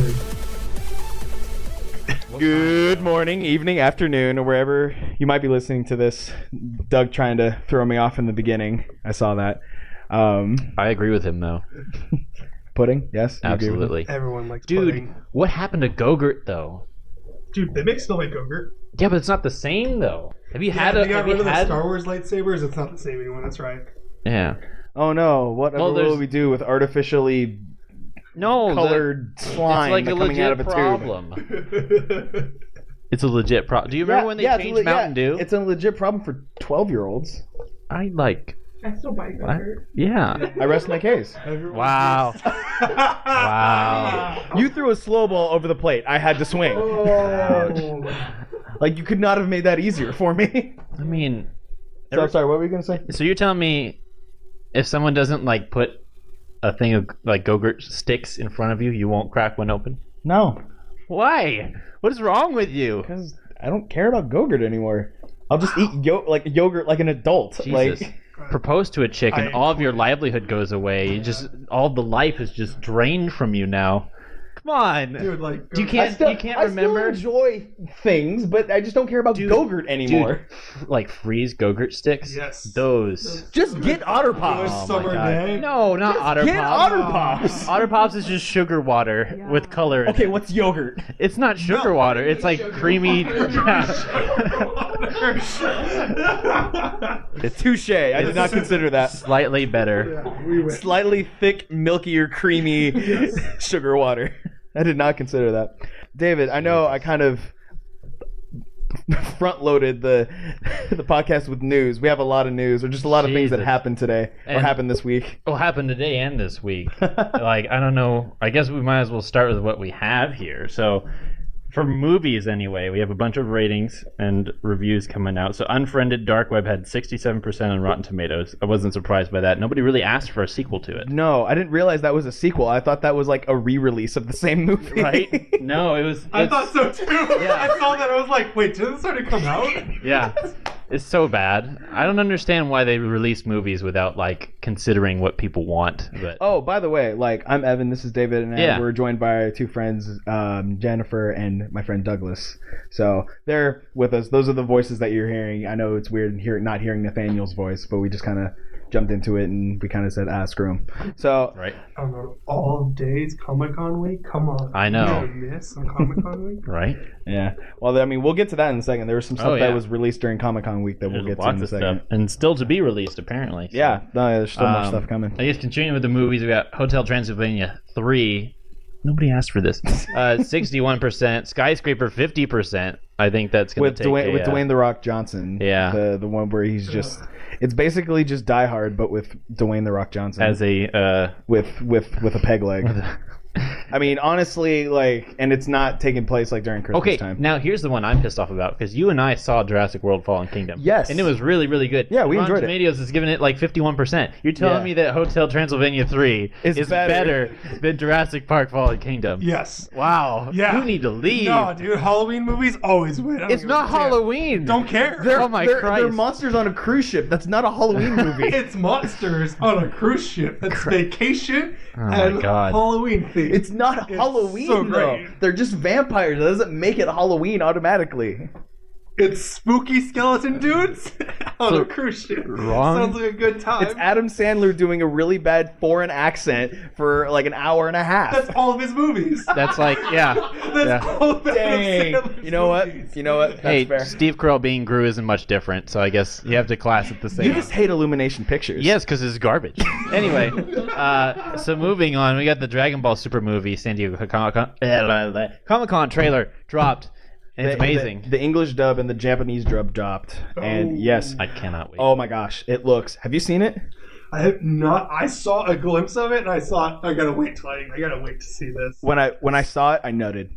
morning. Good morning, evening, afternoon, or wherever you might be listening to this. Doug trying to throw me off in the beginning. I saw that. I agree with him, though. Pudding? Yes? You agree with Absolutely. Everyone likes Dude, pudding. what happened to Go-Gurt, though? Dude, they still make Go-Gurt. Yeah, but it's not the same, though. Have you had they got have you rid of the had... Star Wars lightsabers. It's not the same anymore. That's right. Yeah. Oh no, whatever will we do with artificially colored slime it's like coming out of a problem. tube? It's a legit problem. Do you remember when they changed Mountain Dew? It's a legit problem for 12-year-olds. I still buy Go-Gurt. Yeah. I rest my case. Wow. Wow. You threw a slow ball over the plate. I had to swing. Like, you could not have made that easier for me. I mean... So, I'm sorry, what were you going to say? So you're telling me if someone doesn't, like, put a thing of, like, Go-Gurt sticks in front of you, you won't crack one open? No. Why? What is wrong with you? Because I don't care about Go-Gurt anymore. I'll just eat yogurt like an adult. Jesus. Like, propose to a chick and all of your livelihood goes away. All the life is just drained from you now. Come on. Dude, like... You can't remember? I still enjoy things, but I just don't care about Go-Gurt anymore. Dude, like freeze Go-Gurt sticks? Yes. Those. Just get Otter Pops. Oh summer my God. day. No, not Otter Get Pops. Otter Pops. Otter Pops is just sugar water with color. Okay, what's yogurt? It's not sugar water. It's like creamy. It's touche. I did not consider that. Slightly better. Yeah, we went. Slightly thick, milkier, creamy sugar water. I did not consider that. David, I know I kind of front-loaded the podcast with news. We have a lot of news, or just a lot of things that happened today, or happened this week. What happened today and this week? Like, I don't know. I guess we might as well start with what we have here. So, for movies anyway, we have a bunch of ratings and reviews coming out. So Unfriended Dark Web had 67% on Rotten Tomatoes. I wasn't surprised by that. Nobody really asked for a sequel to it. No, I didn't realize that was a sequel. I thought that was like a re-release of the same movie. Right? No, it was... I thought so too. Yeah. I saw that. I was like, wait, did this already come out? Yeah. It's so bad. I don't understand why they release movies without, like, considering what people want. But Oh, by the way, like, I'm Evan, this is David, and we're joined by our two friends, Jennifer and my friend Douglas. So they're with us. Those are the voices that you're hearing. I know it's weird not hearing Nathaniel's voice, but we just kind of jumped into it and we kind of said, screw him. So, right. All days Comic-Con week? Come on. I know. You gonna miss on Comic-Con week? Right? yeah. Well, I mean, we'll get to that in a second. There was some stuff that was released during Comic-Con week that we'll get to in a second. Stuff. And still to be released, apparently. So. Yeah. No, there's still much stuff coming. I guess continuing with the movies, we got Hotel Transylvania 3. Nobody asked for this. 61%. Skyscraper 50%. I think that's going to take with Dwayne The Rock Johnson. Yeah. The one where he's just... It's basically just Die Hard, but with Dwayne The Rock Johnson. As a... with a peg leg. I mean, honestly, like, and it's not taking place like during Christmas time. Okay, now here's the one I'm pissed off about, because you and I saw Jurassic World Fallen Kingdom. Yes. And it was really, really good. Yeah, we enjoyed it. Rotten Tomatoes is giving it like 51%. You're telling me that Hotel Transylvania 3 is better than Jurassic Park Fallen Kingdom? Yes. Wow. Yeah. You need to leave. No, dude, Halloween movies always win. It's not Halloween. Don't care. Oh my Christ. They're monsters on a cruise ship. That's not a Halloween movie. It's monsters on a cruise ship. That's vacation my God. Halloween theme. It's not Halloween, so though. great. They're just vampires. That doesn't make it Halloween automatically. It's spooky skeleton dudes on a cruise ship. Wrong. Sounds like a good time. It's Adam Sandler doing a really bad foreign accent for like an hour and a half. That's all of his movies. That's like, yeah. That's all of Dang. Adam Sandler's You know what? movies. You know what? That's Hey, fair. Steve Carell being Gru isn't much different, so I guess you have to class it the same. You just hate Illumination Pictures. Yes, because it's garbage. Anyway, so moving on, we got the Dragon Ball Super movie, San Diego Comic-Con trailer dropped. And it's amazing. The English dub and the Japanese dub dropped. And yes. I cannot wait. Oh my gosh. It looks. Have you seen it? I have not. I saw a glimpse of it, and I thought, I gotta wait to see this. When I saw it, I nutted.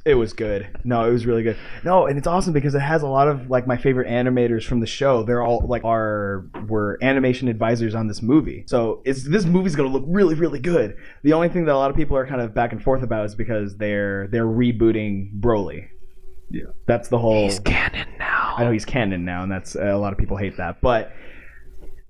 It was good. No, it was really good. No, and it's awesome because it has a lot of like my favorite animators from the show. They're all like were animation advisors on this movie. So this movie's gonna look really, really good. The only thing that a lot of people are kind of back and forth about is because they're rebooting Broly. Yeah, that's the whole. He's canon now. I know he's canon now, and that's a lot of people hate that, but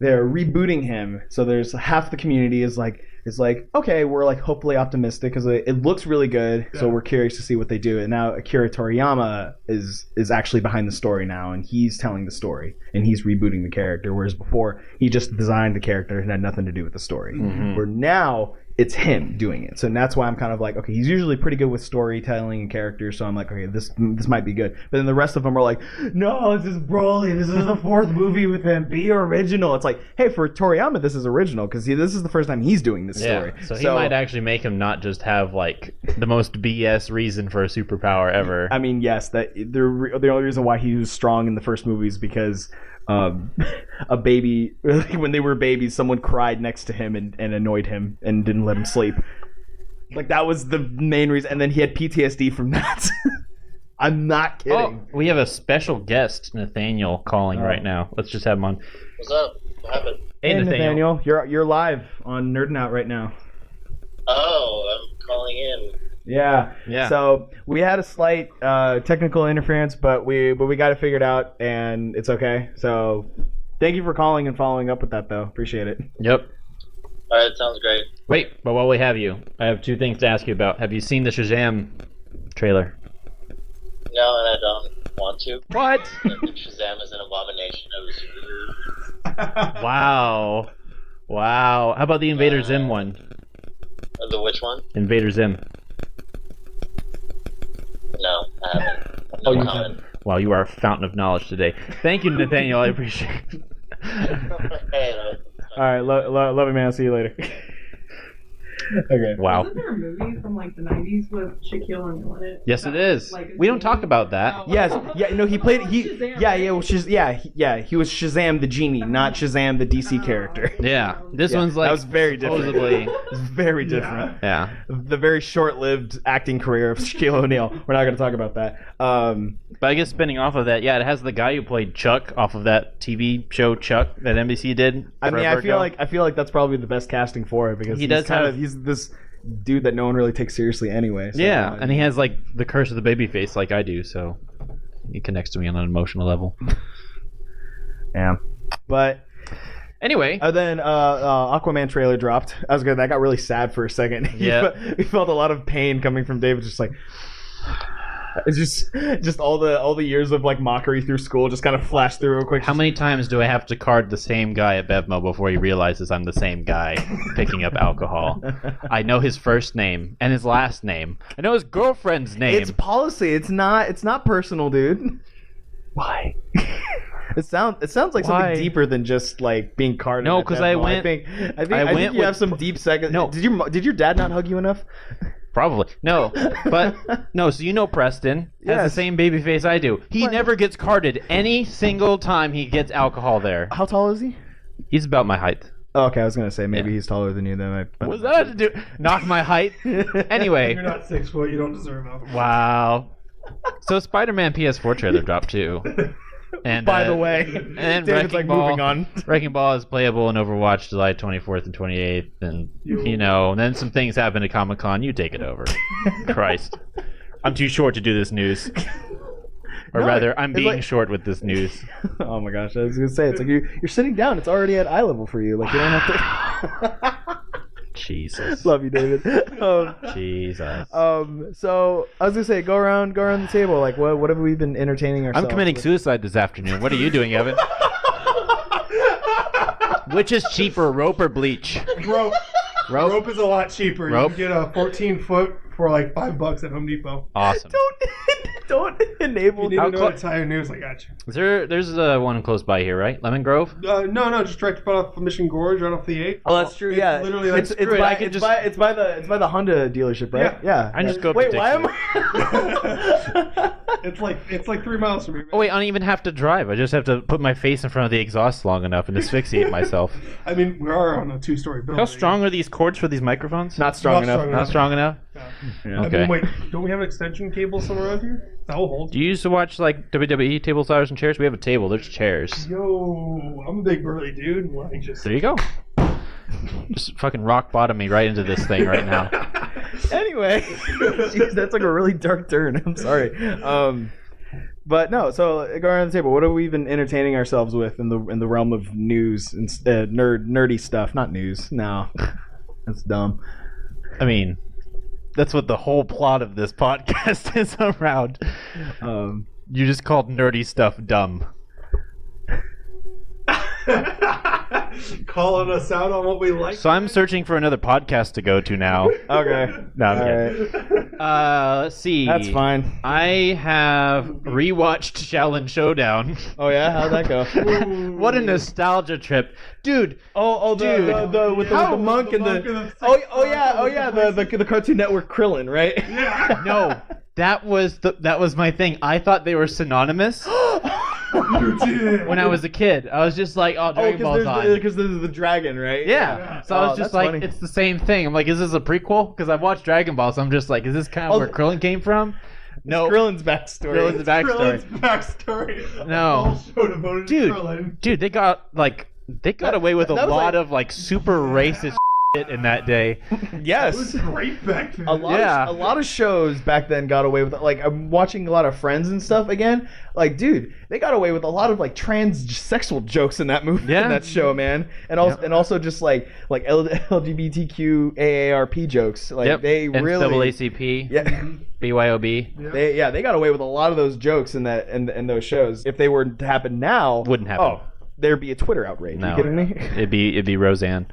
they're rebooting him. So there's half the community is like, It's like, okay, we're like hopefully optimistic because it looks really good, so Yeah. we're curious to see what they do. And now Akira Toriyama is actually behind the story now, and he's telling the story, and he's rebooting the character, whereas before he just designed the character and had nothing to do with the story. Mhm. Where now it's him doing it. So that's why I'm kind of like, okay, he's usually pretty good with storytelling and characters, so I'm like, okay, this might be good. But then the rest of them are like, no, this is Broly, this is the fourth movie with him, be original. It's like, hey, for Toriyama, this is original, because this is the first time he's doing this story. So he might actually make him not just have like the most BS reason for a superpower ever. I mean, yes, that the only reason why he was strong in the first movie is because a baby, when they were babies, someone cried next to him and annoyed him and didn't let him sleep. Like, that was the main reason. And then he had PTSD from that. I'm not kidding. Oh, we have a special guest, Nathaniel, calling right now. Let's just have him on. What's up? What happened? Hey, Nathaniel. You're live on Nerdin' Out right now. Oh, I'm calling in. Yeah. Yeah. So we had a slight technical interference, but we got it figured out, and it's okay. So thank you for calling and following up with that, though. Appreciate it. Yep. Alright, sounds great. Wait, but while we have you, I have two things to ask you about. Have you seen the Shazam trailer? No, and I don't want to. What? I think Shazam is an abomination. Wow. Wow. How about the Invader Zim one? The which one? Invader Zim. No, I haven't. Oh, No you comment. Wow, you are a fountain of knowledge today. Thank you, Nathaniel. I appreciate it. Hey, All right. Love you, man. I'll see you later. Okay. Wow. Wasn't there a movie from like the 90s with Shaquille O'Neal in it? Yes, it is. Like, We don't talk about that. Yes. Yeah. No, he played. Shazam, Yeah. right? Yeah. Well, he was Shazam the genie, not Shazam the DC character. Yeah. This Yeah, one's like that was very different. supposedly. It's very different. Yeah. The very short-lived acting career of Shaquille O'Neal. We're not going to talk about that. But I guess spinning off of that, yeah, it has the guy who played Chuck off of that TV show Chuck that NBC did. I mean, forever ago. I feel like that's probably the best casting for it because He does have- he's this dude that no one really takes seriously anyway. So, Yeah, and he has like the curse of the baby face like I do, so he connects to me on an emotional level. yeah. But Anyway, then Aquaman trailer dropped. I was good. That got really sad for a second. Yeah. we felt a lot of pain coming from David. Just like it's just all the years of like mockery through school just kind of flashed through real quick. how many times do I have to card the same guy at Bevmo before he realizes I'm the same guy picking up alcohol? I know his first name and his last name. I know his girlfriend's name. It's policy. It's not personal, dude. Why? It sounds like Why? something deeper than just like being carded. No, at 'cause Bevmo. I went- I think you with- have some deep second. No. Did your dad not hug you enough? Probably. No. But, no, so you know Preston has the Yes. same baby face I do. He What? never gets carded any single time he gets alcohol there. How tall is he? He's about my height. Oh, okay, I was gonna say maybe Yeah. he's taller than you. Then What does that have to do? Knock my height? Anyway. You're not 6 foot. You don't deserve alcohol. Wow. So Spider-Man PS4 trailer dropped too. And By the way, and then David's like moving on. Wrecking Ball is playable in Overwatch July 24th and 28th, and and then some things happen at Comic-Con. You take it over. Christ, I'm too short to do this news, or No, rather, I'm it's being like- short with this news. Oh my gosh, I was gonna say it's like you're sitting down. It's already at eye level for you. Like you don't have to. Jesus. Love you, David. Jesus. So I was gonna say go around the table. Like what have we been entertaining ourselves? I'm committing with? suicide this afternoon. What are you doing, Evan? Which is cheaper, rope or bleach? Rope. Rope. Rope is a lot cheaper. Rope? You can get a 14 foot for like $5 at Home Depot. Awesome. Don't enable. If you How need to know clo- Italian news, I got you. There's one close by here, right? Lemon Grove? No, just direct off Mission Gorge, right off the 8. Oh, that's true. It's Yeah, literally like it's screw it, by I could it's by the Honda dealership, right? Yeah. I can just go up Wait, to why am Dixie. It's like 3 miles from here. Oh wait, I don't even have to drive. I just have to put my face in front of the exhaust long enough and asphyxiate myself. I mean, we are on a 2-story building. How strong are these cords for these microphones? Not strong Not enough. strong Not strong enough? Yeah. I Okay. mean, wait, don't we have an extension cable somewhere around here? That will hold. Do you used to watch like WWE tables, ladders, and chairs? We have a table. There's chairs. Yo, I'm a big burly dude. Like just. There you go. Just fucking rock bottom me right into this thing right now. Anyway, jeez, that's like a really dark turn. I'm sorry. But no, so go around the table. What have we been entertaining ourselves with in the realm of news and nerdy stuff? Not news. No. That's dumb. I mean, that's what the whole plot of this podcast is around. You just called nerdy stuff dumb. Calling us out on what we like. So I'm searching for another podcast to go to now. Okay. No, I'm All kidding. right. Let's see. That's fine. I have rewatched Shaolin Showdown. Oh yeah, how'd that go? What a nostalgia trip, dude! Dude. with the monk and the the Cartoon Network Krillin, right? Yeah. No, that was my thing. I thought they were synonymous You did. when I was a kid. I was just like, oh, Dragon Ball's on. Because there's the dragon, right? Yeah. So I was just that's like, funny. it's the same thing. I'm like, is this a prequel? Because I've watched Dragon Ball, so I'm just like, is this kind of where Krillin came from? No. Krillin's backstory. Krillin's backstory. Krillin's backstory. No. Whole show devoted to Krillin. Dude, they got away with a that was lot like- of like super racist shit in that day. Yes. It was great back then. A lot of shows back then got away with it. Like, I'm watching a lot of Friends and stuff again. Like, dude, they got away with a lot of like transsexual jokes in that movie, in that show, man. And also just like LGBTQ AARP jokes. Like they really NAACP, yeah. BYOB. They got away with a lot of those jokes in those shows. If they were to happen now, Wouldn't happen. Oh, there'd be a Twitter outrage. No. Are you kidding me? It'd be Roseanne.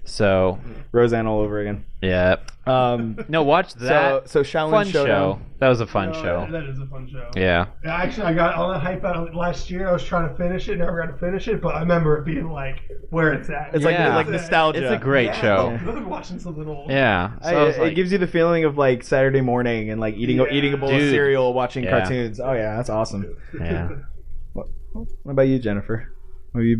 So Roseanne all over again. yeah. No, watch that. So Shaolin Fun Showdown. show. That was a fun No, show. That is a fun show. Yeah. Actually, I got all that hype out of it last year. I was trying to finish it, never got to finish it, but I remember it being like where it's at. It's Yeah. like nostalgia. It's a great show. I'm watching something old. Yeah. So I was it like, gives you the feeling of like Saturday morning and like eating a bowl of Dude. cereal, watching Yeah. cartoons. Oh yeah, that's awesome. yeah. What about you, Jennifer? What have you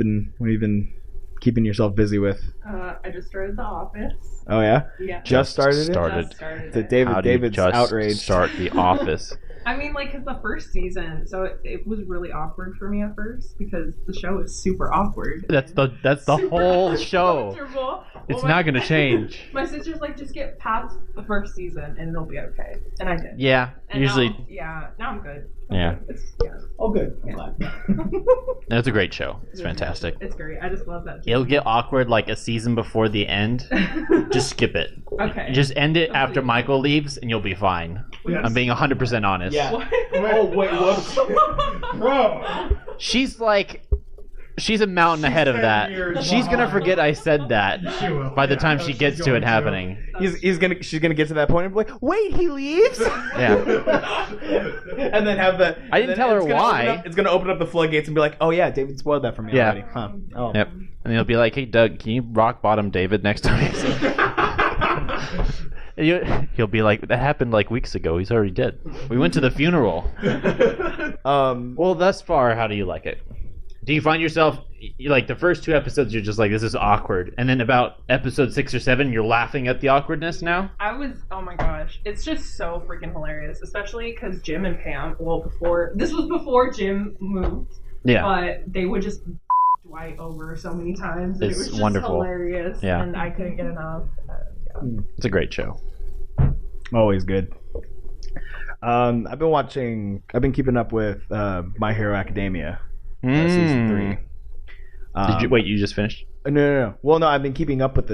been keeping yourself busy with? I just started The Office. Oh yeah, Yeah. just started it. started. Just started The it. How do you David's just outraged. start The Office? I mean, like, 'cause the first season, so it was really awkward for me at first because the show is super awkward. That's the Super whole show. uncomfortable. It's Oh not my- gonna change. My sister's like, just get past the first season and it'll be okay, and I did. Yeah. And Usually. now I'm good. Yeah. Yeah. Oh, good. I'm Yeah. glad. It's a great show. It's fantastic. It's great. I just love that. It'll get awkward like a season before the end. Just skip it. Okay. Just end it after Michael leaves, and you'll be fine. Yes. I'm being 100% honest. Yeah. What? Oh wait, what? Bro. She's a mountain She's ahead of 10 that. years She's gonna behind. forget I said that She will. by the Yeah, time no, she she's gets to going it happening. She's gonna get to that point and be like, wait, he leaves. Yeah. And then have the. I didn't tell her it's gonna why. open up- it's gonna open up the floodgates and be like, oh yeah, David spoiled that for me Yeah. already. Huh. Oh. Yep. And he'll be like, "Hey, Doug, can you rock bottom David next time?" He'll be like, "That happened like weeks ago. He's already dead. We went to the funeral." Well, thus far, how do you like it? Do you find yourself like the first 2 episodes you're just like, this is awkward, and then about episode 6 or 7 you're laughing at the awkwardness now? Oh my gosh, it's just so freaking hilarious, especially because Jim and Pam, this was before Jim moved, Yeah. but they would just Dwight over so many times. And It's it was just wonderful. hilarious, Yeah. and I couldn't get enough. It's a great show. Always good. I've been keeping up with My Hero Academia season 3. Did you wait? You just finished? No. Well, no, I've been keeping up with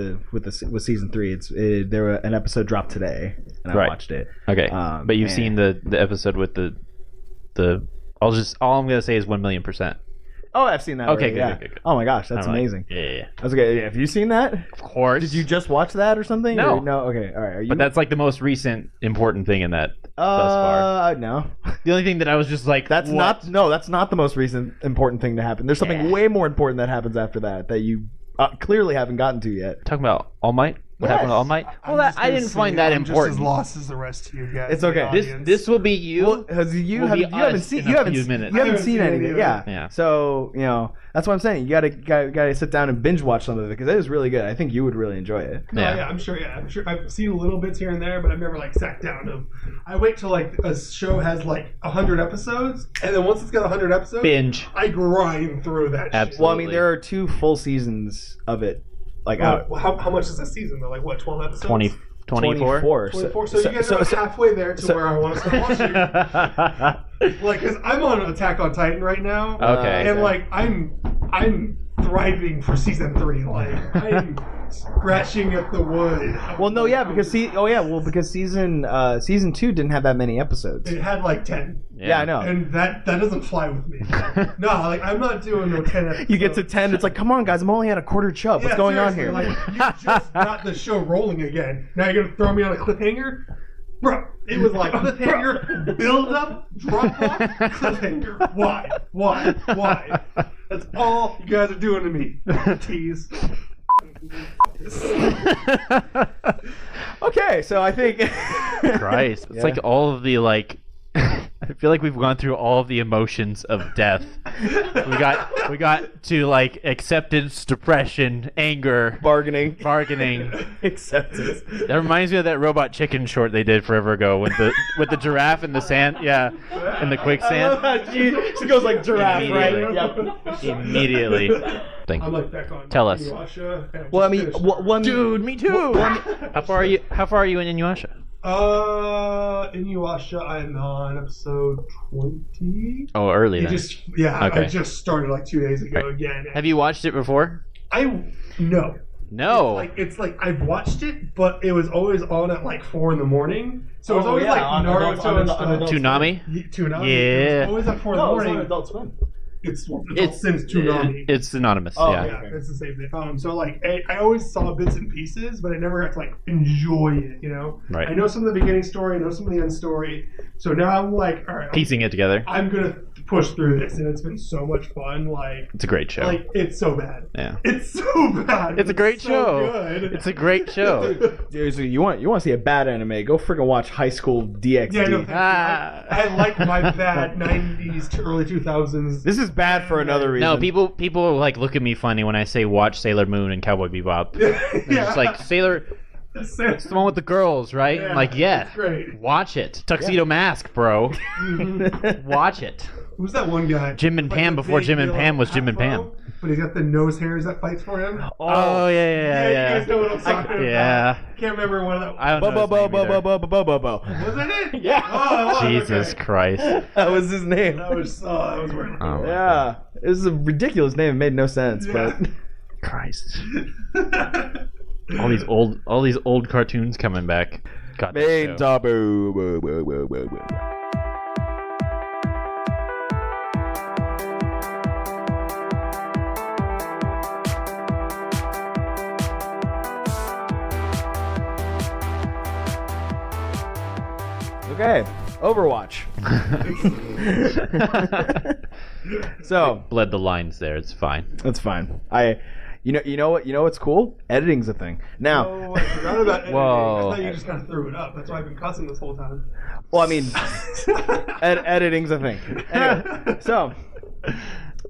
season 3. An episode dropped today, and I Right. watched it. Okay, but you've man. seen the episode with the. All I'm gonna say is 1,000,000%. Oh, I've seen that. Okay, already, good. Oh my gosh, that's I'm like, amazing. Yeah. That's okay. Have you seen that? Of course. Did you just watch that or something? No. Or no. Okay. All right. Are you? But that's like the most recent important thing in that thus far. No. The only thing that I was just like, That's what? that's not the most recent important thing to happen. There's something Yeah. way more important that happens after that you clearly haven't gotten to yet. Talking about All Might. What happened to All Might? Well, I didn't find that I'm important. just as lost as the rest of you guys. It's okay. the This audience. will be you. Well, because you will be haven't us seen in you a haven't few se- minutes. you haven't I haven't seen seen anything. any of Yeah. it. Yeah. So that's what I'm saying. You gotta sit down and binge watch some of it because it is really good. I think you would really enjoy it. No, Yeah. yeah, I'm sure. Yeah, I'm sure. I've seen little bits here and there, but I've never like sat down to. I wait till like a show has like 100 episodes, and then once it's got 100 episodes, Binge. I grind through that. Absolutely. Well, I mean, there are 2 full seasons of it, like Shit. out. Well, how much is a season? Though, like what, 12 episodes? 24. 24. So you guys are halfway there to where I want to start watching. Like, cause I'm on Attack on Titan right now. Okay. And like I'm thriving for season 3. Like I'm scratching at the wood. Well, no, yeah, because season 2 didn't have that many episodes. it had like 10, Yeah, I know. and that doesn't fly with me. No, like I'm not doing no 10 episodes. You get to 10, it's like, come on, guys, I'm only at a quarter chub. What's Yeah, going on seriously, here? Like, you just got the show rolling again. Now you're gonna throw me on a cliffhanger? Bro, it was like cliffhanger, build up, drop off, cliffhanger. Why? That's all you guys are doing to me. Tease. Okay, so I think... Christ. It's Yeah. like all of the, like... I feel like we've gone through all of the emotions of death. We got to, like, acceptance, depression, anger, bargaining. Acceptance. That reminds me of that Robot Chicken short they did forever ago with the giraffe in the sand. Yeah, in the quicksand. She goes like giraffe, right? Immediately. Yep. Immediately. Thank I'm you. like back on. Tell us. Inuyasha, and Well, I just mean, finished. one... Dude, me too. How far are you in Inuyasha? Inuyasha, I'm on episode 20. Oh, early then. I Okay. just started like 2 days ago again. Have you watched it before? No. No. It's like I've watched it, but it was always on at like 4 in the morning. So it was Oh, always yeah, like on Naruto Adult- on and Adult- on stuff. Adult- Toonami? Toonami. Yeah. It was always at 4 in the morning. Adult Swim. It's It's since Toonami. It's synonymous. Oh, yeah. Yeah, it's the same thing. So like I always saw bits and pieces, but I never got to like enjoy it. You know. Right. I know some of the beginning story. I know some of the end story. So now I'm like, all right, Piecing it together. I'm gonna push through this, and it's been so much fun. Like It's a great show. it's so bad. Yeah. It's so bad. It's a great so show. Good. It's a great show. Dude, so you want to see a bad anime? Go freaking watch High School DxD. Yeah, no, thank you. Ah. I like my bad 90s to early 2000s. This is bad for another reason. No, people like look at me funny when I say watch Sailor Moon and Cowboy Bebop. It's just like Sailor. It's the one with the girls, right? Yeah, I'm like, yeah. it's great. Watch it. Tuxedo Mask, bro. Watch it. Who's that one guy? Jim and Like Pam the before big Jim and yellow Pam was Jim and afro, Pam. But he's got the nose hairs that fights for him. Oh, yeah. You guys know what I'm talking about. Yeah. Can't remember one of that. I don't know. his name either. Was that it? Yeah. Oh, it was, Jesus okay. Christ. That was his name. That was weird. Oh, Yeah, it was a ridiculous name. It made no sense, Yeah. but Christ. All these old cartoons coming back. God, that main show. taboo. Okay, Overwatch. So Bled the lines there. It's fine. that's fine. You know what's cool? Editing's a thing. Now, Oh, I forgot about editing. Whoa. I thought you just kind of threw it up. That's why I've been cussing this whole time. well, I mean, editing's a thing. Anyway, so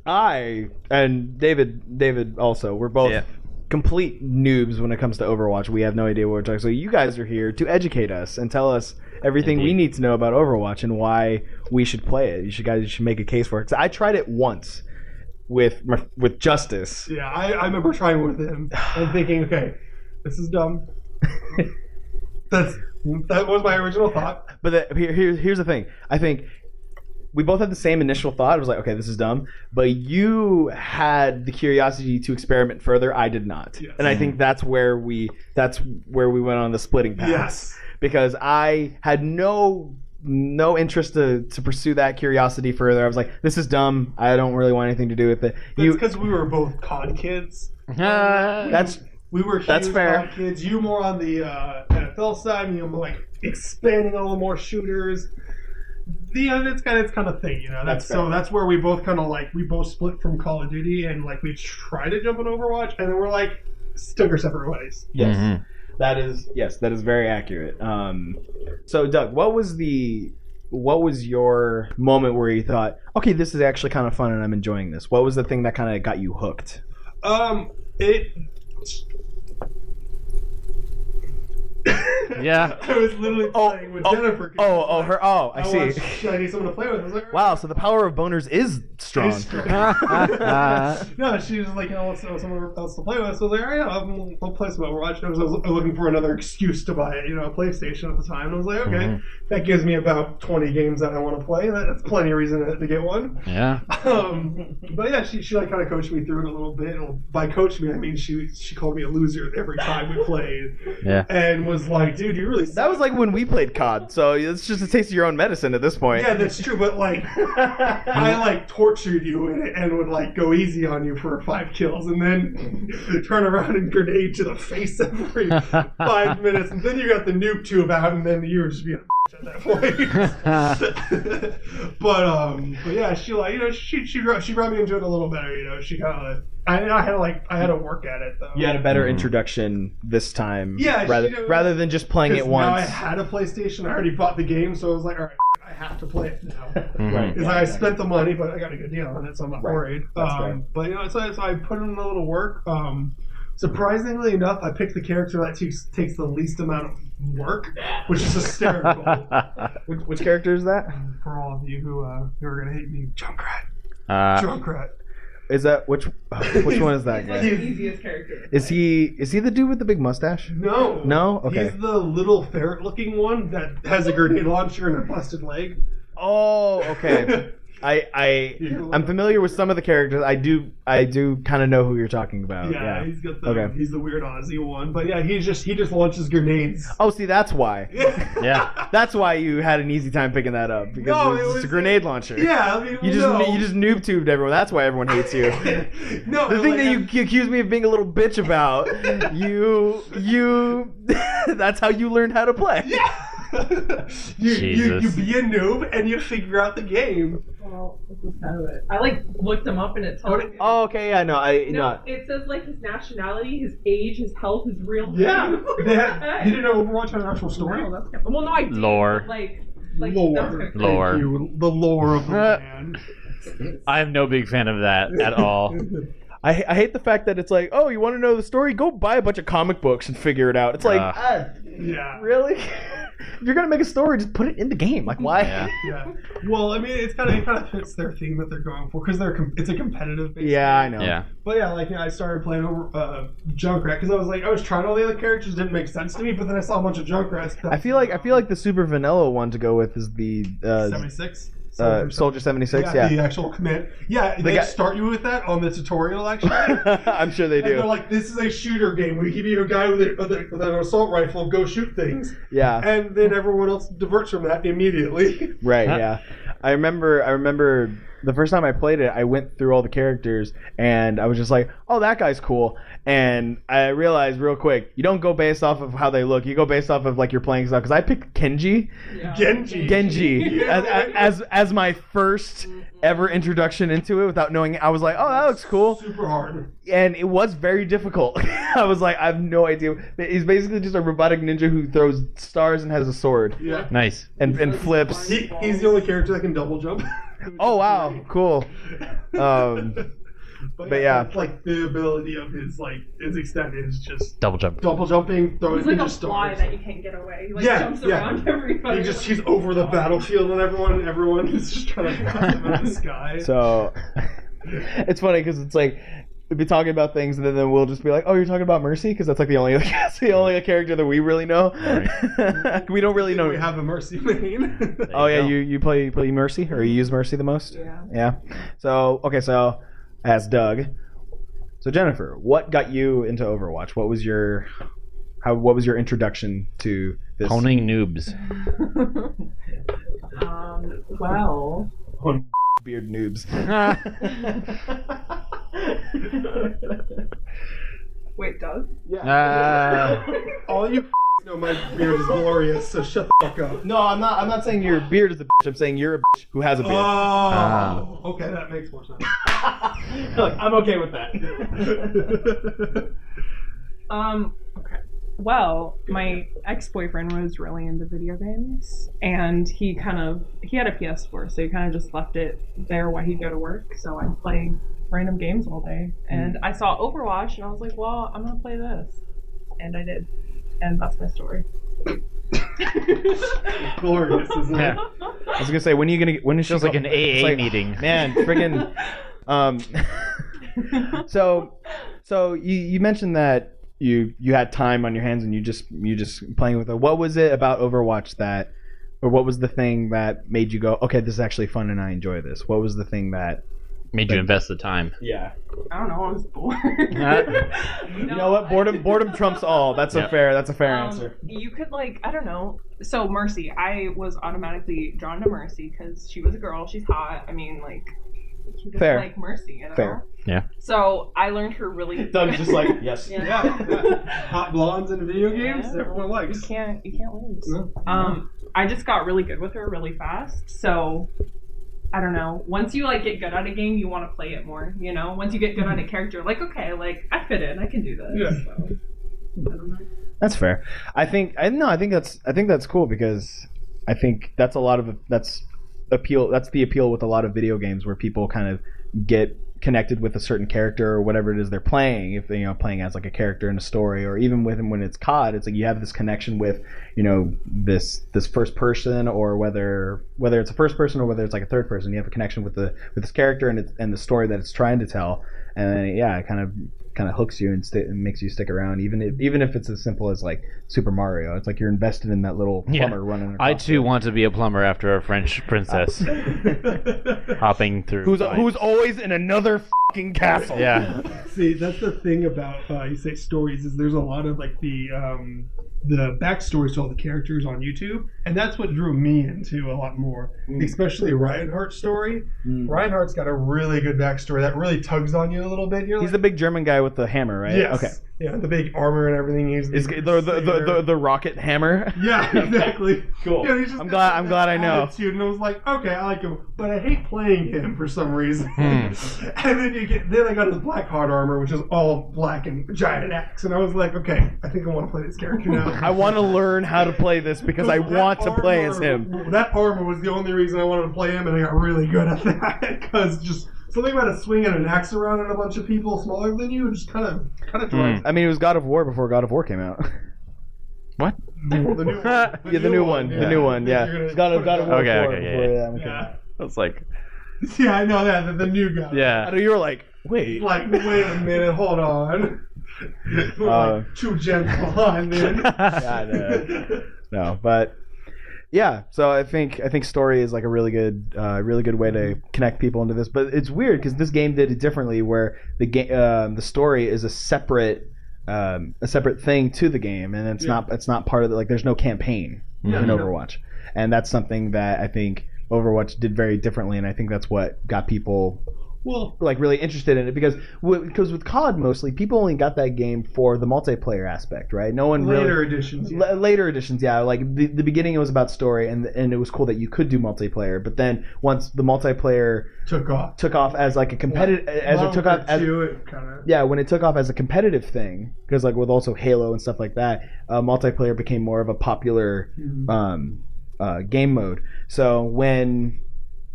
I and David also, we're both Yeah. complete noobs when it comes to Overwatch. We have no idea what we're talking. So you guys are here to educate us and tell us everything we Indeed. need to know about Overwatch and why we should play it. You guys should make a case for it. 'Cause I tried it once with Justice. Yeah, I remember trying with him and thinking, okay, this is dumb. That was my original thought. But here's the thing. I think we both had the same initial thought. It was like, okay, this is dumb. But you had the curiosity to experiment further. I did not. Yes. And I think that's where we went on the splitting path. Yes. Because I had no interest to pursue that curiosity further. I was like, this is dumb. I don't really want anything to do with it. It's because we were both COD kids. That's We were huge That's fair. COD kids. You more on the NFL side, and you more like expanding all the more shooters. It's kind of thing, you know. That's fair. So that's where we both kind of like we both split from Call of Duty, and like we tried to jump on Overwatch, and then we're like took our separate ways. yes. Mhm. That is very accurate. So Doug, what was your moment where you thought, okay, this is actually kind of fun and I'm enjoying this? What was the thing that kind of got you hooked? It Yeah. I was literally playing with Jennifer. I see. I need someone to play with. I was like, Wow, so the power of boners is strong. No, she was like, let's someone else to play with. So I was like, all right, I'll play some Overwatch. I was looking for another excuse to buy, a PlayStation at the time. And I was like, okay, that gives me about 20 games that I want to play. That's plenty of reason to get one. Yeah. But yeah, she like kind of coached me through it a little bit. And by coach me, I mean she called me a loser every time we played. Yeah. And was like, dude, you really suck. That was like when we played COD, so it's just a taste of your own medicine at this point. Yeah, that's true, but like I like tortured you and would like go easy on you for 5 kills and then turn around and grenade to the face every 5 minutes, and then you got the noob tube out, and then you were just being a at that point. But yeah, she like she brought me into it a little better. She kind of I had to work at it though. You had a better introduction this time, yeah, rather than just playing it once. Now I had a PlayStation, I already bought the game, so I was like, all right, I have to play it now. Right. Because I spent the money, but I got a good deal on it, so I'm not worried. That's right. But so I put in a little work. Surprisingly enough, I picked the character that takes the least amount of work, which is hysterical. Which character is that? For all of you who are gonna hate me, Junkrat. Junkrat. Is that which one is that He's guy? like the easiest character. Is he the dude with the big mustache? No. No? Okay. He's the little ferret-looking one that has a grenade launcher and a busted leg. Oh, okay. I'm familiar with some of the characters. I do kind of know who you're talking about. Yeah. He's got he's the weird Aussie one. But yeah, he just launches grenades. Oh, see, that's why. Yeah. That's why you had an easy time picking that up, because it was a grenade launcher. Yeah, I mean, you just noob tubed everyone. That's why everyone hates you. No, the thing that you accuse me of being a little bitch about, you that's how you learned how to play. Yeah. you be a noob and you figure out the game. Well, this is kind of it. I looked him up and it tells me. Oh, okay, yeah, no, it says his nationality, his age, his health, his real name. Yeah. You didn't know Overwatch had an actual story? No, that's kind of, well, no, I did. Lore. Lore. Thank you. The lore of the man. I'm no big fan of that at all. I hate the fact that it's like, oh, you want to know the story? Go buy a bunch of comic books and figure it out. It's like, yeah, really? If you're gonna make a story, just put it in the game. Like, why? Yeah. Well, I mean, it kind of fits their theme that they're going for because it's a competitive base. Yeah, I know. Yeah. But yeah, I started playing Junkrat because I was trying all the other characters, didn't make sense to me, but then I saw a bunch of Junkrats. I feel like the super vanilla one to go with is the 76. Soldier 76. Yeah. The actual command. Yeah, they start you with that on the tutorial. Actually, I'm sure they do. And they're like, "This is a shooter game. We give you a guy with an assault rifle. Go shoot things." Yeah. And then everyone else diverts from that immediately. Right. Yeah. I remember the first time I played it, I went through all the characters and I was just like, "Oh, that guy's cool." And I realized real quick, you don't go based off of how they look. You go based off of like you're playing stuff. Because I picked Kenji, Genji, as my first ever introduction into it without knowing. I was like, "Oh, that looks cool." Super hard. And it was very difficult. I was like, I have no idea. He's basically just a robotic ninja who throws stars and has a sword. Yeah. Nice. And flips. He's the only character that can double jump. Oh wow, cool. But yeah, like the ability of his extent is just double jumping, throwing. He's like a fly that you can't get away. He jumps around everybody. He's over the battlefield and everyone is just trying to catch him in the sky. So it's funny because it's like we'll be talking about things and then we'll just be like, "Oh, you're talking about Mercy," because that's like the only character that we really know. Right. We don't really know. We have a Mercy main. Oh yeah, you play Mercy or you use Mercy the most? Yeah. So as Doug. So Jennifer, what got you into Overwatch? What was your introduction to this? Honing noobs. Well. Beard noobs. Wait, Doug? Yeah. All you know my beard is glorious, so shut the fuck up. No, I'm not saying your beard is a bitch. I'm saying you're a bitch who has a beard. Oh, okay, that makes more sense. Look, I'm okay with that. Okay. Well, my ex-boyfriend was really into video games, and he had a PS4, so he kind of just left it there while he'd go to work. So I'd play random games all day, and I saw Overwatch, and I was like, well, I'm gonna play this, and I did, and that's my story. Glorious, isn't Yeah. it? I was gonna say, when is she Feels like go- an it's AA like, meeting. Man, friggin'. So you mentioned that you had time on your hands and you just playing with it. What was it about Overwatch that, or what was the thing that made you go, okay, this is actually fun and I enjoy this? What was the thing that Made you invest the time. Yeah. I don't know. I was bored. You know what? Boredom trumps all. That's a fair answer. You could I don't know. So Mercy, I was automatically drawn to Mercy because she was a girl. She's hot. I mean, you just Fair. like Mercy, you know? Fair. Yeah. So I learned her really. Doug's just like, yes. Yeah. Hot blondes in video games, everyone likes. You can't lose. No. I just got really good with her really fast. So I don't know. Once you get good at a game, you want to play it more. You know. Once you get good at a character, okay, I fit in. I can do this. Yeah. So, I don't know. That's fair. I think that's cool because I think that's that's the appeal with a lot of video games where people kind of get connected with a certain character or whatever it is they're playing. If they playing as a character in a story, or even when it's COD, it's you have this connection with this first person, or whether it's a first person or whether it's a third person, you have a connection with this character and the story that it's trying to tell, and then it kind of hooks you and makes you stick around, even if it's as simple as Super Mario. It's you're invested in that little plumber running across. I too want to be a plumber after a French princess hopping through. Who's always in another fucking castle. Yeah. See, that's the thing about you say stories is there's a lot of the backstories to all the characters on YouTube, and that's what drew me into a lot more, especially Reinhardt's story. Reinhardt's got a really good backstory that really tugs on you a little bit. He's the big German guy with the hammer, right? Yes. Okay. Yeah, the big armor and everything. He's The rocket hammer. Yeah, exactly. Cool. Yeah, he's just I'm got glad I know. attitude, and I was like, okay, I like him, but I hate playing him for some reason. And then I got his black heart armor, which is all black and giant axe, and I was like, okay, I think I want to play this character now. I want to learn how to play this because I want to play as him. That armor was the only reason I wanted to play him, and I got really good at that because just something about swinging an axe around at a bunch of people smaller than you just kind of drives. I mean, it was God of War before God of War came out. What? The new one. The new one. Yeah. It's God of War. Okay, Yeah. I was like, Yeah, I know that. The new guy. yeah. I know you were like, wait. Wait a minute, hold on. Too gentle on then. No, but yeah. So I think story is a really good way to connect people into this. But it's weird because this game did it differently, where the story is a separate thing to the game, and it's not part of the there's no campaign in Overwatch, and that's something that I think Overwatch did very differently, and I think that's what got people really interested in it, because with COD mostly people only got that game for the multiplayer aspect, right? No one later editions. The beginning it was about story, and it was cool that you could do multiplayer, but then once the multiplayer took off as a competitive when it took off as a competitive thing, because with also Halo and stuff like that, multiplayer became more of a popular game mode.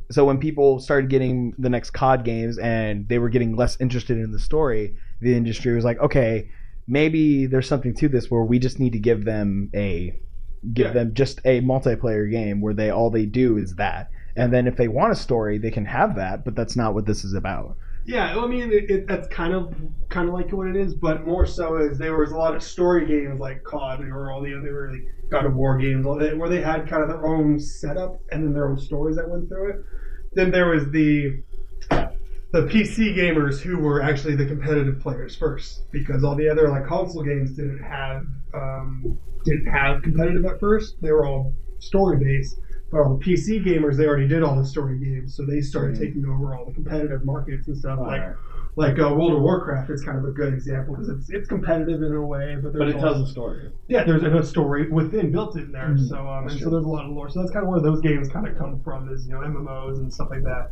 So when people started getting the next COD games and they were getting less interested in the story, the industry was like, okay, maybe there's something to this where we just need to give them just a multiplayer game where all they do is that. And then if they want a story, they can have that, but that's not what this is about. Yeah, I mean, that's kind of like what it is, but more so is there was a lot of story games like COD or all the other God of War games where they had kind of their own setup and then their own stories that went through it. Then there was the PC gamers who were actually the competitive players first, because all the other console games didn't have competitive at first. They were all story based. But all the PC gamers, they already did all the story games, so they started taking over all the competitive markets and stuff. Like World of Warcraft is kind of a good example because it's competitive in a way, but it tells a story. Yeah, there's a story built in there. So so there's a lot of lore. So that's kind of where those games kind of come from, is MMOs and stuff like that.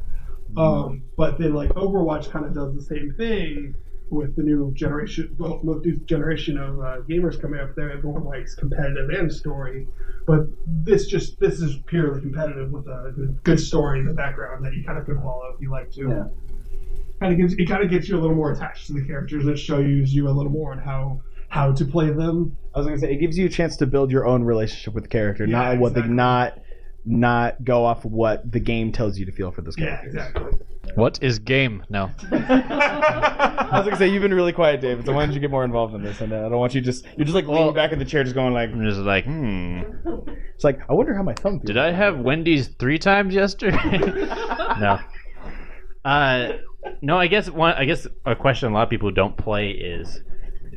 But then Overwatch kind of does the same thing with the new generation of gamers coming up there. Everyone likes competitive and story, but this is purely competitive with a good story in the background that you kind of can follow if you like to. Yeah. It kind of gets you a little more attached to the characters. It shows you a little more on how how to play them. I was gonna say it gives you a chance to build your own relationship with the character, Yeah, not what exactly. not go off what the game tells you to feel for this Yeah, character. exactly. What is game? No. I was gonna say you've been really quiet, David. So why don't you get more involved in this? And I don't want you you're just like leaning back in the chair, just going like, I'm just like, it's like I wonder how my thumb feels. did I have Wendy's 3 times yesterday? No. No, I guess a question a lot of people who don't play is,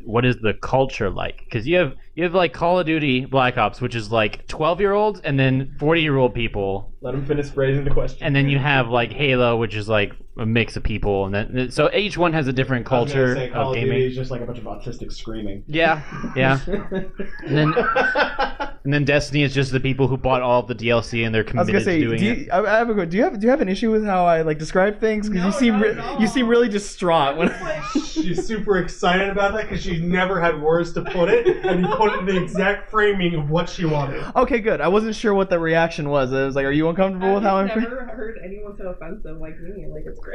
what is the culture like? Because you have like Call of Duty Black Ops, which is like 12-year-olds and then 40-year-old people, Let him finish phrasing the question. and then you have like Halo, which is like a mix of people, and then so each one has a different culture Call of Duty gaming. is just like a bunch of autistic screaming. Yeah, and then Destiny is just the people who bought all of the DLC and they're I was committed gonna say, to doing it. do you have an issue with how I like describe things? Because you seem really distraught when. She's super excited about that because she never had words to put it, and you put it in the exact framing of what she wanted. Okay, good. I wasn't sure what the reaction was. I was like, "Are you uncomfortable with how I'm?" I've never heard anyone so offensive like me. Like, it's great.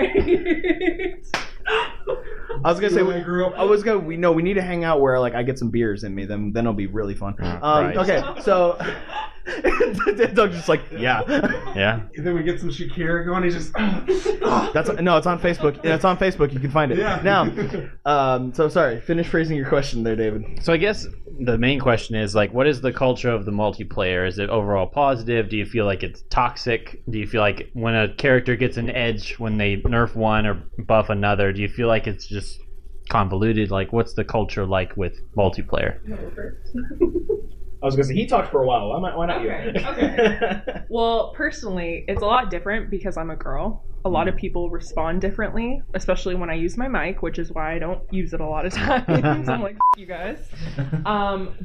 I was gonna say I grew up. we need to hang out where like I get some beers in me. Then it'll be really fun. Right. Okay, so Doug's just like, yeah. Yeah. And then we get some Shakira going. He's just. It's on Facebook. It's on Facebook. You can find it. Yeah. Now, so sorry. Finish phrasing your question there, David. So I guess the main question is like, what is the culture of the multiplayer? Is it overall positive? Do you feel like it's toxic? Do you feel like when a character gets an edge when they nerf one or buff another, do you feel like it's just convoluted? Like, what's the culture like with multiplayer? I was gonna say he talked for a while. Why not Okay. Well, personally, it's a lot different because I'm a girl. A lot of people respond differently, especially when I use my mic, which is why I don't use it a lot of times. I'm like, F you guys.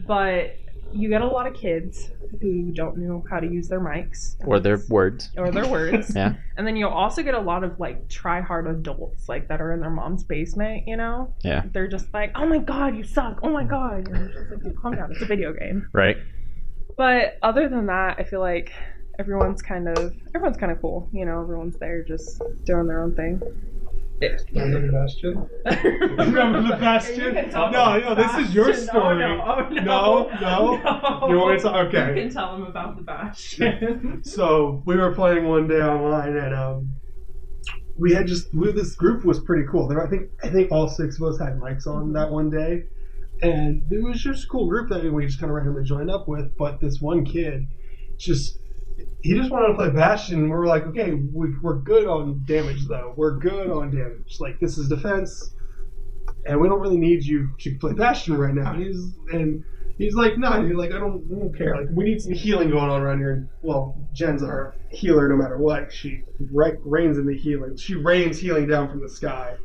But you get a lot of kids who don't know how to use their mics. Or their words? Yeah. And then you'll also get a lot of like try-hard adults like that are in their mom's basement, you know? Yeah. They're just like, oh my god, you suck. Oh my god. And you're just like, dude, calm down. It's a video game. Right. But other than that, I feel like everyone's kind of cool. You know, everyone's there just doing their own thing. Remember the Bastion? Remember the Bastion? No, this is your story. No. You want me to talk? Okay. You can tell them about the Bastion. So we were playing one day online, and this group was pretty cool. I think all 6 of us had mics on that one day, and it was just a cool group that we just kind of randomly joined up with. But this one kid, he just wanted to play Bastion. And we were like, okay, we're good on damage though. We're good on damage. Like, this is defense, and we don't really need you to play Bastion right now. And he's like, no, he's like, I don't care. Like, we need some healing going on around here. And, well, Jen's our healer no matter what. She reigns in the healing. She rains healing down from the sky.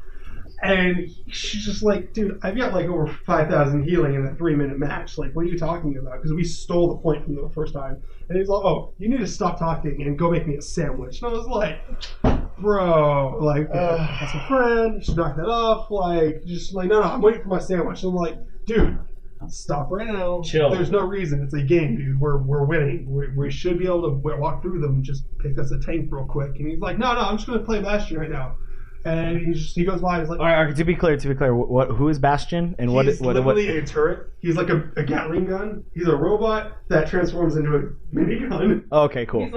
And she's just like, dude, I've got like over 5,000 healing in a 3-minute match. Like, what are you talking about? Because we stole the point from the first time. And he's like, oh, you need to stop talking and go make me a sandwich. And I was like, bro, like, that's a friend. You should knock that off. Like, just like, no, I'm waiting for my sandwich. And I'm like, dude, stop right now. Chill. There's no reason. It's a game, dude. We're winning. We should be able to walk through them. Just pick us a tank real quick. And he's like, no, I'm just going to play Bastion right now. And he goes by. He's like, All right, to be clear, who is Bastion and he's literally a turret. He's like a Gatling gun. He's a robot that transforms into a minigun. Okay, cool.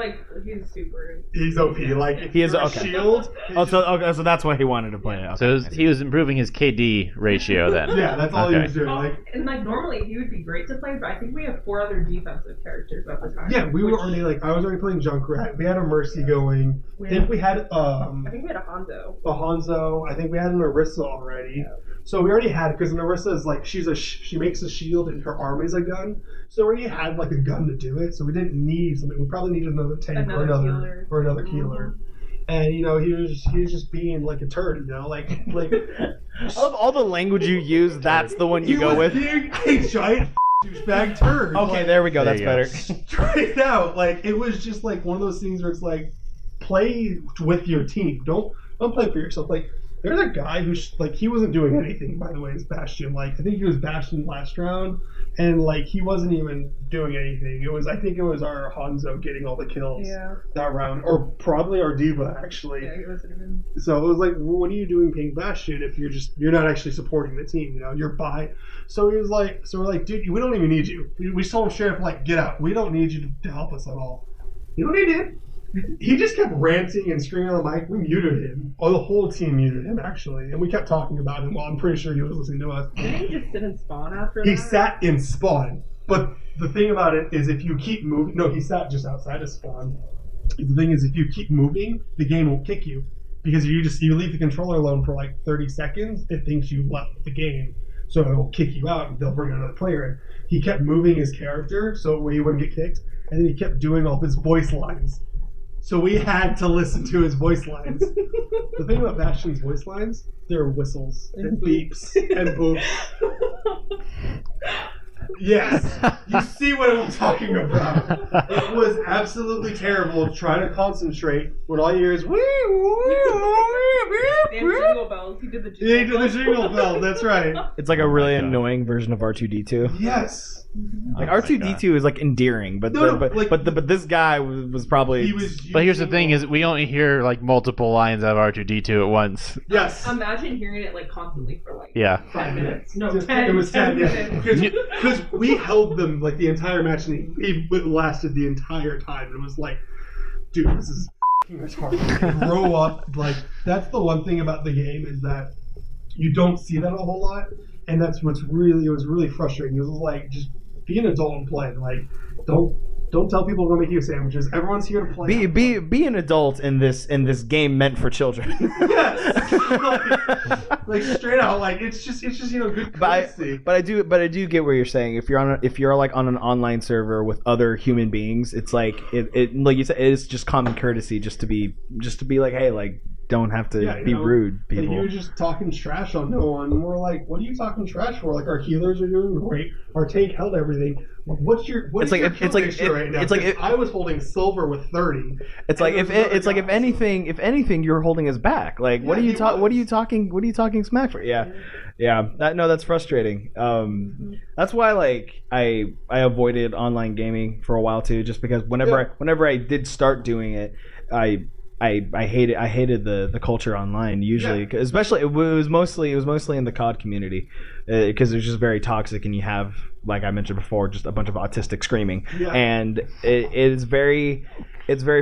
He's super. He's OP. Like, He is for a okay. shield. So that's why he wanted to play it. Okay. So he was improving his KD ratio then. Yeah, that's all he was doing. Oh, Like, and like normally he would be great to play, but I think we have 4 other defensive characters at the time. yeah, we were already like, I was already playing Junkrat. We had a Mercy going. I think we had I think we had a Hanzo. a Hanzo. I think we had an Orisa already. Yeah. So we already had, because an Orisa is like, she makes a shield and her arm is a gun. So we already had like a gun to do it. So we didn't need something. We probably needed another tank or another healer. And he was just being like a turd, like Of all the language you use, that's the one you go with. Being a giant douchebag turd. Okay, there we go. There That's you go. better. Straight out. Like, it was just like one of those things where it's like, play with your team. Don't play for yourself. Like, There's a guy who's like, he wasn't doing anything, by the way, as Bastion. Like, I think he was Bastion last round, and like he wasn't even doing anything. I think it was our Hanzo getting all the kills that round, or probably our Diva actually. Yeah, he wasn't even. So it was like, well, what are you doing ping Bastion if you're not actually supporting the team? You know, you're by. So he was like, so we're like, dude, we don't even need you. We told Sheriff, like, get out. We don't need you to help us at all. You know what he did? He just kept ranting and screaming on the mic. We muted him. Oh, the whole team muted him, actually. And we kept talking about him. Well, I'm pretty sure he was listening to us. Didn't he just sit and spawn after He that? sat in spawn. But the thing about it is if you keep moving... No, he sat just outside of spawn. The thing is, if you keep moving, the game will kick you. Because if you leave the controller alone for like 30 seconds, it thinks you left the game. So it will kick you out and they'll bring another player in. He kept moving his character so he wouldn't get kicked. And then he kept doing all his voice lines. So we had to listen to his voice lines. The thing about Bastion's voice lines, they're whistles and beeps and boops. Yes, you see what I'm talking about. It was absolutely terrible trying to concentrate when all you hear is wee, And jingle bells. He did the jingle Yeah, he did the jingle bell. That's right. It's like a really annoying version of R2D2. Yes. Like R2D2 is like endearing, but but this guy was probably. He was. But here's the thing: is we only hear like multiple lines of R2D2 at once. Yes. Imagine hearing it like constantly for like Yeah. 5 minutes. No, Just- 10. It was 10. minutes. Yeah. Because we held them like the entire match, and it lasted the entire time. It was like, dude, this is f***ing retarded. Grow up. Like that's the one thing about the game is that you don't see that a whole lot, and that's what's really it was really frustrating. It was like just be an adult and play. Like don't tell people to go make you sandwiches. Everyone's here to play. Be an adult in this game meant for children. Yes. like straight out. Like it's just good courtesy. But I do get what you're saying. If you're like on an online server with other human beings, it's like it like you said, it is just common courtesy just to be like, hey, like don't have to be rude, people. And you were just talking trash on no one. And we're like, what are you talking trash for? Like our healers are doing great. Our tank held everything. What's your kill ratio right now? It's like I was holding silver with 30. It's like if anything you're holding us back. Like what are you talking smack for? Yeah. That's frustrating. That's why like I avoided online gaming for a while too, just because whenever I did start doing it, I hated the culture online usually, especially it was mostly in the COD community because it's just very toxic, and you have, like I mentioned before, just a bunch of autistic screaming, and it's very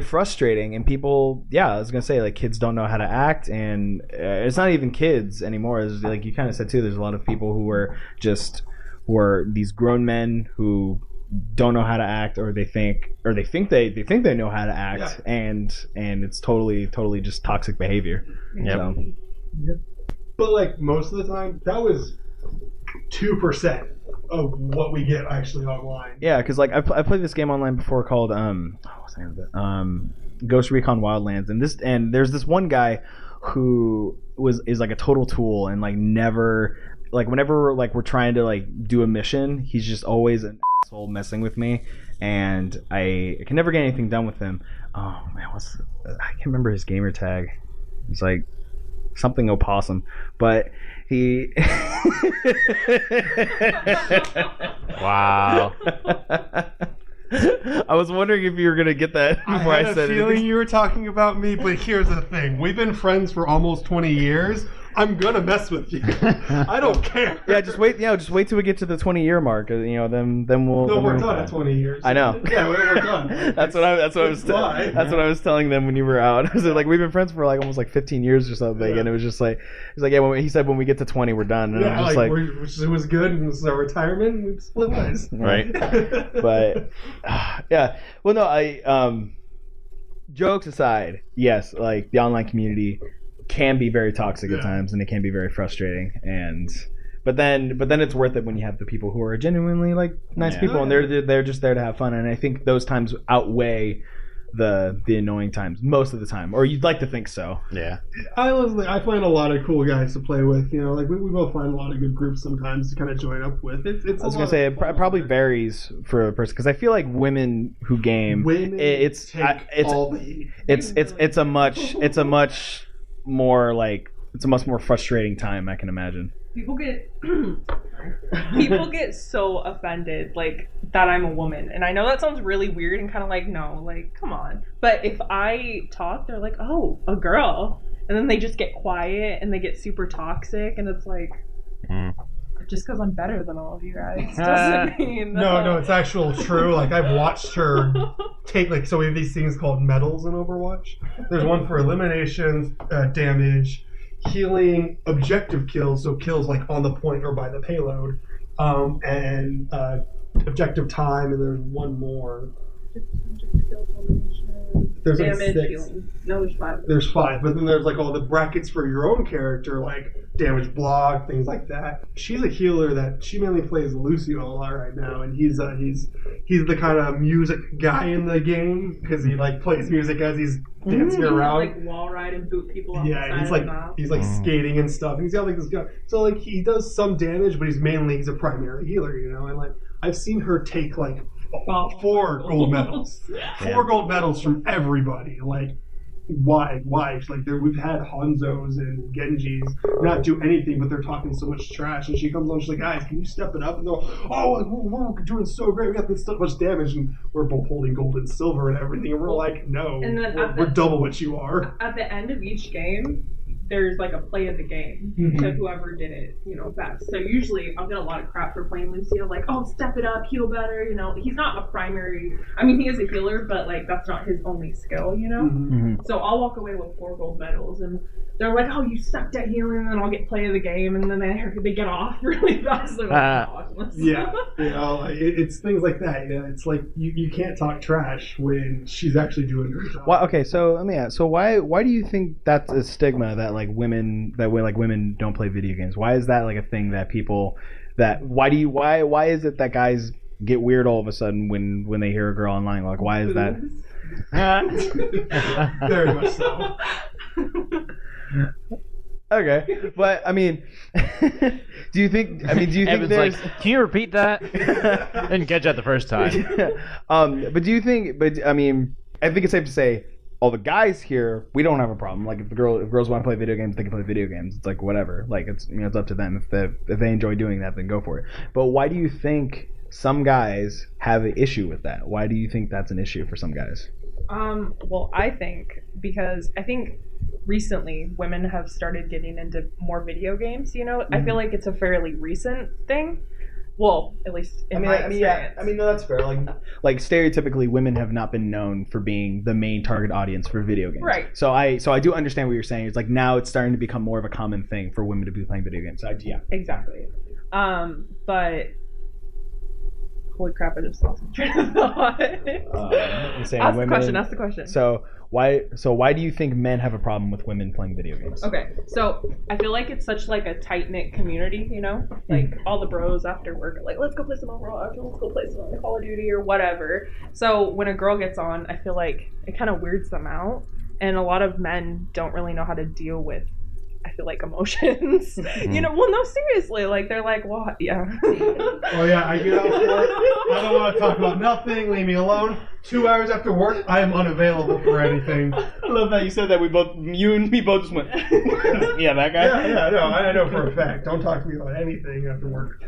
frustrating. And people, I was gonna say, like, kids don't know how to act, and it's not even kids anymore. It's like you kind of said too. There's a lot of people who are these grown men who don't know how to act, or they think they know how to act, and it's totally just toxic behavior. Yep. But like most of the time, that was 2% of what we get actually online. Yeah, because like I played this game online before called what's the name of it? Ghost Recon Wildlands, and there's this one guy who is like a total tool, and like never, like whenever like we're trying to like do a mission, he's just always an asshole messing with me, and I can never get anything done with him. Oh man, I can't remember his gamer tag. It's like something opossum, but he Wow. I was wondering if you were gonna get that before I said it. I had a feeling you were talking about me, but here's the thing: we've been friends for almost 20 years. I'm gonna mess with you. I don't care. Yeah, just wait till we get to the 20-year mark. Then we'll. No, we're done at 20 years. I know. Yeah, we're done. That's what I was telling them when you were out. I was like, we've been friends for like almost like 15 years or something, and it was just like, he's like, he said when we get to 20, we're done, and I was just it was good, and this is our retirement, and we split ways. Right. But yeah, well, no, jokes aside, yes, like the online community can be very toxic at times, and it can be very frustrating, but then it's worth it when you have the people who are genuinely like nice people, and they're just there to have fun, and I think those times outweigh the annoying times most of the time, or you'd like to think so. Yeah. I find a lot of cool guys to play with. You know, like we both find a lot of good groups sometimes to kind of join up with. It's I was gonna say it probably varies for a person, because I feel like women who game, it's a much more like it's a much more frustrating time, I can imagine. People get people get so offended like that I'm a woman, and I know that sounds really weird and kind of like, no, like, come on. But if I talk, they're like, oh, a girl, and then they just get quiet and they get super toxic, and it's like, just because I'm better than all of you guys doesn't mean No, it's actual true. Like, I've watched her take, like, so we have these things called medals in Overwatch. There's one for elimination, damage, healing, objective kills, so kills like on the point or by the payload, and objective time, and there's one more. There's like damage, 6. healing. No, there's 5. There's 5, but then there's like all the brackets for your own character, like damage block, things like that. She's a healer that she mainly plays Lucio a lot right now, and he's the kind of music guy in the game because he like plays music as he's dancing around. Like wall ride and boot people off the side he's of like the map. he's like skating and stuff. And he's got like this guy, so like he does some damage, but he's a primary healer, you know. And like I've seen her take like 4 gold medals, 4 gold medals from everybody. Like, why? Like, we've had Hanzos and Genjis not do anything, but they're talking so much trash. And she comes on, she's like, guys, can you step it up? And they're like, oh, like, we're doing so great. We got this so much damage, and we're both holding gold and silver and everything. And we're like, no, and then we're double what you are. At the end of each game, there's like a play of the game to whoever did it, you know, best. So usually I'll get a lot of crap for playing Lucio, like, oh, step it up, heal better, you know. He's not a primary, I mean, he is a healer, but like that's not his only skill, you know. So I'll walk away with 4 gold medals, and they're like, oh, you sucked at healing, and then I'll get play of the game, and then they get off really fast. They're like, yeah, you know, like, it's things like that. Yeah, it's like you can't talk trash when she's actually doing her job. Well, okay, so let me ask. So why do you think that's a stigma that women don't play video games? Why is that like a thing that people why is it that guys get weird all of a sudden when they hear a girl online? Like, why is that? Very much so. Okay, but I mean, do you think Evan's there's like, can you repeat that? Didn't catch that the first time. but do you think? But I mean, I think it's safe to say all the guys here, we don't have a problem. Like if girls want to play video games, they can play video games. It's like whatever. Like it's it's up to them. If they enjoy doing that, then go for it. But why do you think some guys have an issue with that? Why do you think that's an issue for some guys? Well, I think because recently women have started getting into more video games, you know. I feel like it's a fairly recent thing. Well, at least in my experience. No, that's fair. Like stereotypically, women have not been known for being the main target audience for video games. Right. So I do understand what you're saying. It's like now it's starting to become more of a common thing for women to be playing video games. So yeah. Exactly. But holy crap! I just lost my train of thought. Ask the question. So why do you think men have a problem with women playing video games? Okay, so I feel like it's such like a tight knit community, you know, like all the bros after work are like, let's go play some Overwatch, let's go play some Call of Duty or whatever. So when a girl gets on, I feel like it kind of weirds them out, and a lot of men don't really know how to deal with, I feel like, emotions. You know, well, no, seriously, like they're like, what? Yeah. Oh yeah, I get out of work. I don't want to talk about nothing. Leave me alone. 2 hours after work, I am unavailable for anything. I love that you said that. You and me both just went. Yeah, that guy. Yeah, no, I know for a fact. Don't talk to me about anything after work.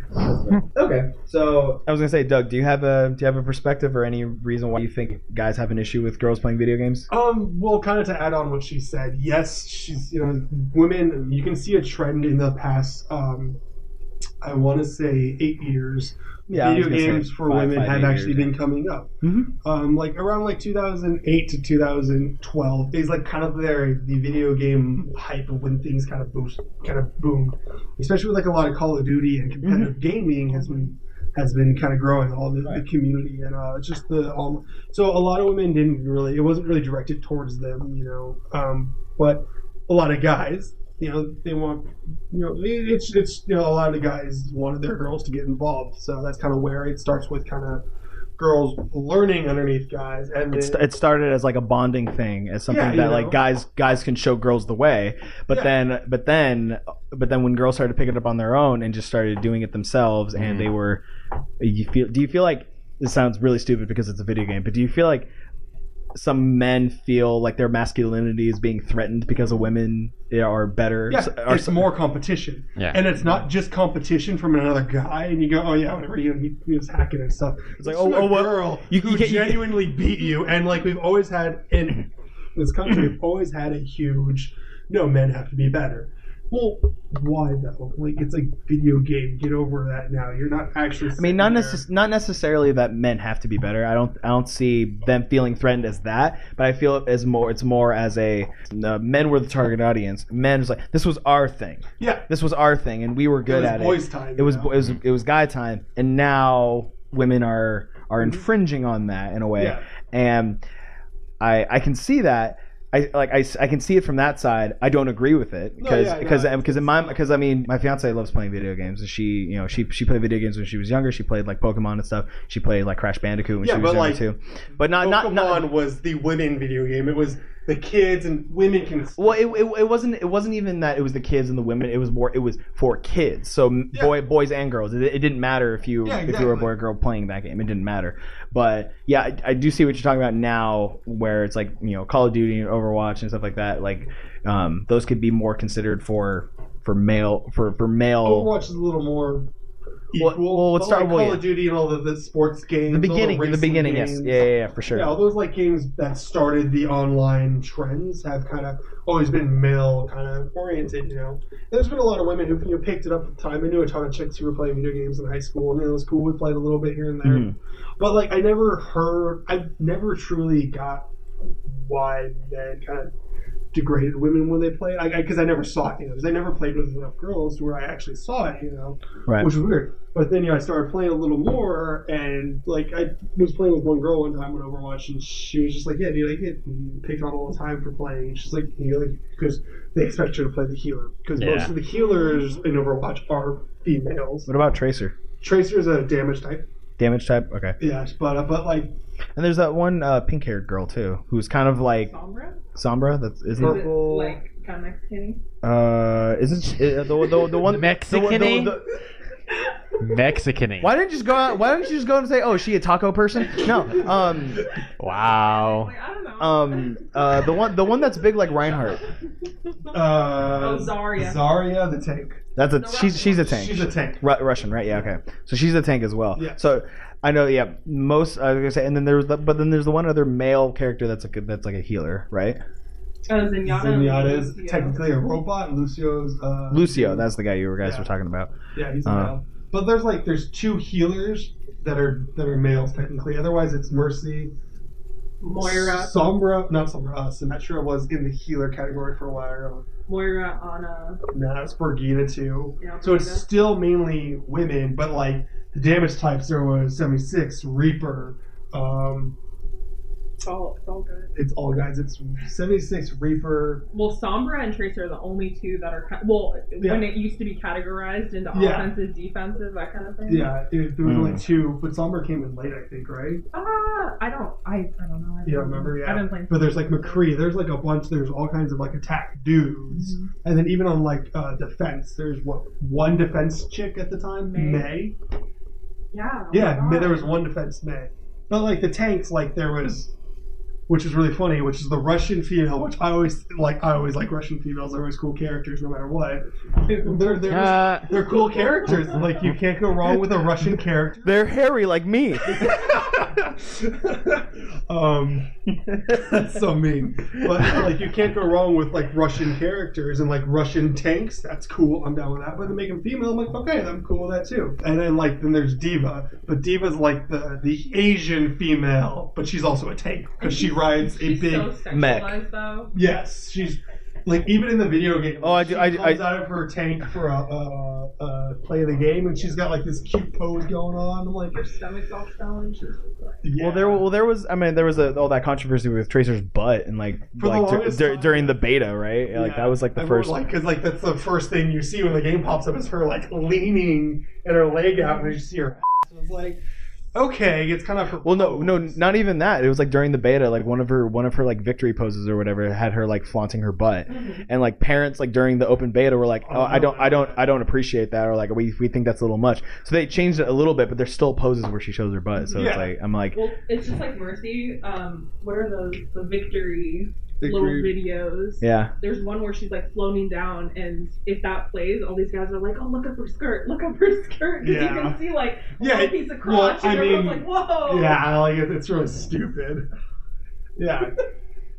Okay, so I was gonna say, Doug, do you have a perspective or any reason why you think guys have an issue with girls playing video games? Well, kind of to add on what she said, yes, she's, you know, women. You can see a trend in the past. I want to say 8 years. Yeah, video games for women have actually been coming up. Like around like 2008 to 2012 is like kind of the video game hype of when things kind of boomed, especially with like a lot of Call of Duty and competitive gaming has been kind of growing all the community, and it's just so a lot of women it wasn't really directed towards them, you know, but a lot of guys, you know, they want, you know, it's you know, a lot of the guys wanted their girls to get involved, so that's kind of where it starts with kind of girls learning underneath guys, and it started as like a bonding thing, as something that like guys can show girls the way, but then when girls started picking it up on their own and just started doing it themselves, and they were, do you feel like, this sounds really stupid because it's a video game, but do you feel like some men feel like their masculinity is being threatened because of women are better. Yeah, it's more competition. Yeah. And it's not just competition from another guy, and you go, oh yeah, whatever, he was hacking and stuff. It's like, from oh, a what? girl You who can't- genuinely beat you, and like we've always had in this country, we've always had a huge, no, men have to be better. Well, why though? Like, it's a video game. Get over that now. You're not actually. I mean, not necessarily that men have to be better. I don't see them feeling threatened as that, but I feel it's more as a men were the target audience. Men was like, this was our thing. Yeah. This was our thing, and we were good at it. Boys' time. It was you know? it was guy time, and now women are infringing on that in a way, Yeah. and I can see that. I can see it from that side. I don't agree with it because I mean my fiance loves playing video games, and she played video games when she was younger. She played like Pokemon and stuff. She played like Crash Bandicoot when she was younger too. But Pokemon was the women video game. It was the kids and women can. Well, it wasn't even that it was the kids and the women. It was for kids. So boys and girls. It didn't matter if you were a boy or girl playing that game. It didn't matter. But yeah, I do see what you're talking about now, where it's like Call of Duty and Overwatch and stuff like that. Like those could be more considered for male. Overwatch is a little more equal. Let's start Call of Duty and all the sports games. The beginning, games. yes, yeah, for sure. Yeah, all those like games that started the online trends have kind of always been male kind of oriented. And there's been a lot of women who picked it up at the time. I knew a ton of chicks who were playing video games in high school, and it was cool. We played a little bit here and there, but like I never truly got why men kind of degraded women when they played, because I never saw it, because I never played with enough girls to where I actually saw it, right. Which was weird. But then I started playing a little more, and like I was playing with one girl one time on Overwatch, and she was just like, yeah, dude, I get picked on all the time for playing. And she's like, because they expect you to play the healer, because most of the healers in Overwatch are females. What about Tracer? Tracer's a damage type. Damage type, okay. Yes, but like. And there's that one pink-haired girl too, who's kind of like Sombra. That's isn't Is it like kind of Mexican? Isn't she, the one Mexican? Mexican. Why didn't you just go and say, oh, is she a taco person? No. Wow. Like, I don't know. The one that's big like Reinhardt. Zarya. Zarya the tank. That's she's a tank. She's a tank. Russian, right? Yeah, okay. So she's a tank as well. Yeah. So I know, yeah. Most I was gonna say, and then there's the one other male character that's like a healer, right? Zenyatta is technically a robot. Lucio, that's the guy you guys were talking about. Yeah, he's a male. But there's two healers that are males technically. Otherwise, it's Mercy, Moira, Symmetra was in the healer category for a while. Moira, Ana. Nah, it's Brigida too. Yeah, so it's still mainly women, but like the damage types, there was 76, Reaper. It's all good. It's all guys. It's 76, Reaper. Well, Sombra and Tracer are the only two that are when it used to be categorized into offensive, defensive, that kind of thing. Yeah, there was only two, but Sombra came in late, I think, right? I don't know. You don't remember? Yeah. I've been playing. But there's like McCree. There's like a bunch. There's all kinds of like attack dudes, and then even on like defense, there's one defense chick at the time, May. Yeah. Yeah, there was one defense May, but like the tanks, like there was. Which is really funny, which is the Russian female, which I always like Russian females. They're always cool characters no matter what. They're cool characters. Like, you can't go wrong with a Russian character. They're hairy like me. That's so mean. But like, you can't go wrong with like Russian characters and like Russian tanks. That's cool. I'm down with that. But to make them female, I'm like, okay, I'm cool with that too. And then there's Diva, but Diva's like the Asian female, but she's also a tank because she rides a big so mech. Though. Yes, she's like even in the video game. Oh, she comes out of her tank for a play of the game, and she's got like this cute pose going on. I'm like, her stomach's all swelling. yeah. Well, there was all that controversy with Tracer's butt and during the beta, right? Like that was like the first. Because that's the first thing you see when the game pops up is her like leaning and her leg out, and you see her. So it's like. okay, it's kind of her. Well, no, not even that. It was like during the beta, like one of her like victory poses or whatever had her like flaunting her butt, and like parents like during the open beta were like, oh, I don't appreciate that, or like we think that's a little much. So they changed it a little bit, but there's still poses where she shows her butt. So it's like I'm like, well, it's just like Mercy. What are those? The victory little videos. Yeah. There's one where she's like floating down, and if that plays, all these guys are like, "Oh, look up her skirt! Look up her skirt!" Because you can see like a little piece of crotch, and everyone's like, "Whoa!" Yeah, like it's really stupid. Yeah.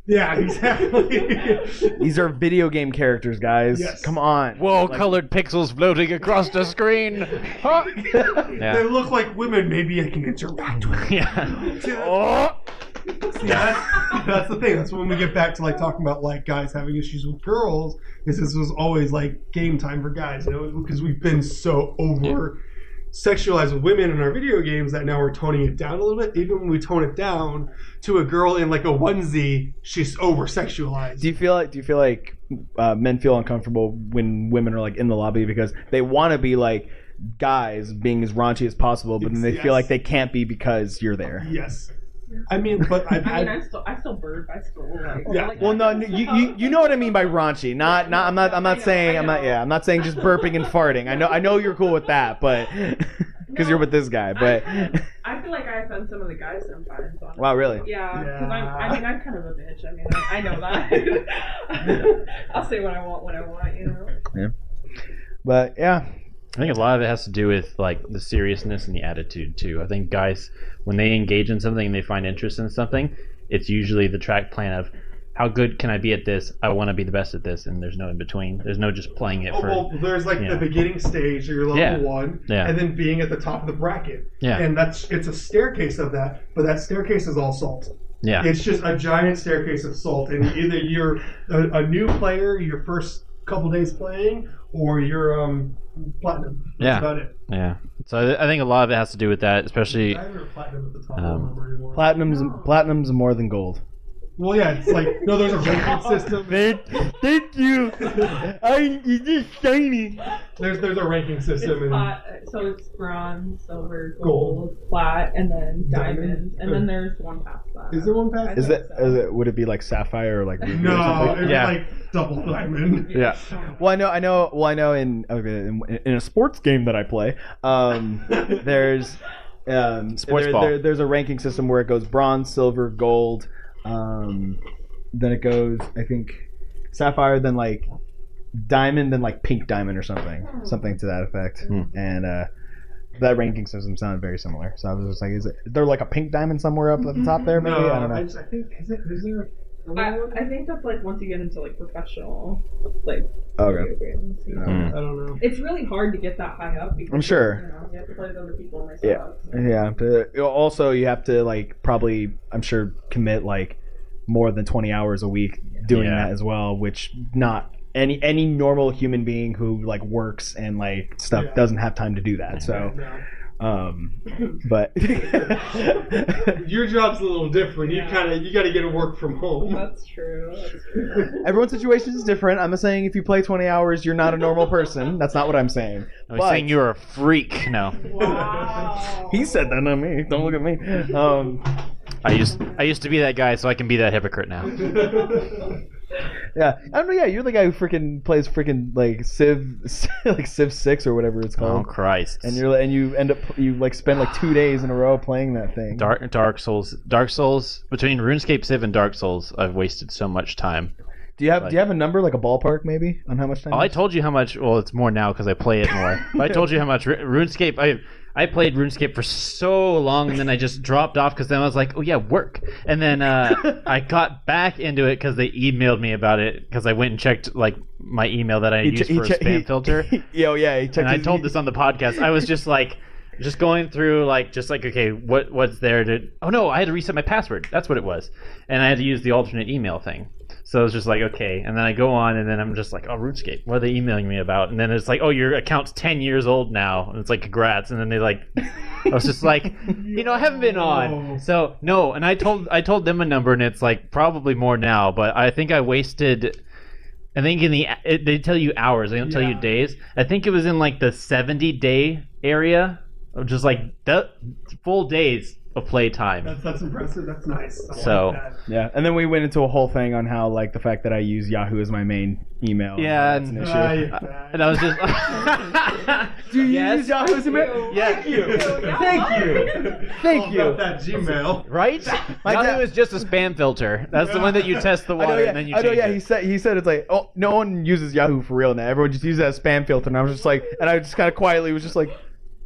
Yeah, exactly. These are video game characters, guys. Yes. Come on. Whoa, colored pixels floating across the screen. Huh? Yeah. They look like women. Maybe I can interact with them. Yeah. Oh. See, that's the thing. That's when we get back to like talking about like guys having issues with girls. Is this was always like game time for guys, you know, because we've been so over sexualized with women in our video games that now we're toning it down a little bit. Even when we tone it down to a girl in like a onesie, she's over sexualized. Do you feel like men feel uncomfortable when women are like in the lobby because they want to be like guys being as raunchy as possible, but then they feel like they can't be because you're there? Yes. I mean, but I still burp. I still like. Yeah. Like, Well, no, you know what I mean by raunchy. I'm not saying I'm not saying just burping and farting. I know you're cool with that, but because you're with this guy. But I feel like I offend some of the guys sometimes. Honestly. Wow, really? Yeah, because I'm kind of a bitch. I mean, I know that. I'll say what I want when I want, you know. Yeah. But yeah. I think a lot of it has to do with like the seriousness and the attitude too. I think guys, when they engage in something and they find interest in something, it's usually the track plan of how good can I be at this? I want to be the best at this, and there's no in between. There's no just playing it for. Well, there's like the beginning stage, or your level 1, Yeah. and then being at the top of the bracket. Yeah. And it's a staircase of that, but that staircase is all salt. Yeah. It's just a giant staircase of salt, and either you're a new player, your first couple days playing, or you're platinum. That's about it. Yeah. So I think a lot of it has to do with that, especially. I remember platinum at the top. I don't remember anymore. Platinum's more than gold. Well, yeah, it's like no, there's a ranking system. Thank you. It's just shiny. There's a ranking system, It's and plat, so it's bronze, silver, gold, plat, and then diamond, and then there's one past that. is there one past? Is it? Would it be like sapphire or like ruby or No, something? it's like double diamond. Yeah. Well, I know. In a sports game that I play, there's Sports ball. There's a ranking system where it goes bronze, silver, gold. Then it goes, I think, sapphire, then like diamond, then like pink diamond or something to that effect. And that ranking system sounded very similar. So I was just like, is there like a pink diamond somewhere up at the top there? Maybe No, I don't know. I think is there? I think that's like once you get into like professional like Okay. video games. You know? I don't know. It's really hard to get that high up because I'm sure. you know, you have to play with other people and Yeah. Yeah. But also, you have to like probably, I'm sure, commit like more than 20 hours a week doing that as well, which not any normal human being who like works and like stuff doesn't have time to do that. So, but your job's a little different. You got to get to work from home. That's true. everyone's situation is different. I'm not saying if you play 20 hours, you're not a normal person. That's not what I'm saying. I was saying you're a freak. No. Wow. He said that, not me. Don't look at me. I used to be that guy, so I can be that hypocrite now. Yeah, I don't know. Yeah, you're the guy who freaking plays freaking like Civ 6 or whatever it's called. Oh Christ! And you end up like spend like 2 days in a row playing that thing. Dark Souls. Between RuneScape, Civ, and Dark Souls, I've wasted so much time. Do you have a number, like a ballpark maybe, on how much time? Oh, I told you how much. Well, it's more now because I play it more. But I told you how much RuneScape. I played RuneScape for so long, and then I just dropped off because then I was like, oh yeah, work. And then I got back into it because they emailed me about it because I went and checked like my email that I used for a spam filter. Yeah, he checked. And I told this on the podcast. I was just like. Just going through okay, what's there to? Oh no, I had to reset my password. That's what it was, and I had to use the alternate email thing. So it was just like okay, and then I go on, and then I'm just like, oh, RuneScape, what are they emailing me about? And then it's like, oh, your account's 10 years old now, and it's like, congrats. And then they like, I was just like, I haven't been on, so no. And I told them a number, and it's like probably more now, but I think I wasted. I think they tell you hours, they don't tell you days. I think it was in like the 70-day area. just like full days of playtime. That's impressive. That's nice. I So- like that. Yeah, and then we went into a whole thing on how like the fact that I use Yahoo as my main email. Yeah, that's an and- issue. You're bad. And I was just. Do you Yes. use Yahoo as a mail? Yeah. Thank you. Thank you. Thank All you. about that Gmail. Right? My Yahoo dad- is just a spam filter. That's the one that you test the I know, water yeah, and then you I know, change yeah. it. He said it's like, oh, no one uses Yahoo for real now. Everyone just uses it as spam filter. And I was just like, and I just kind of quietly was just like,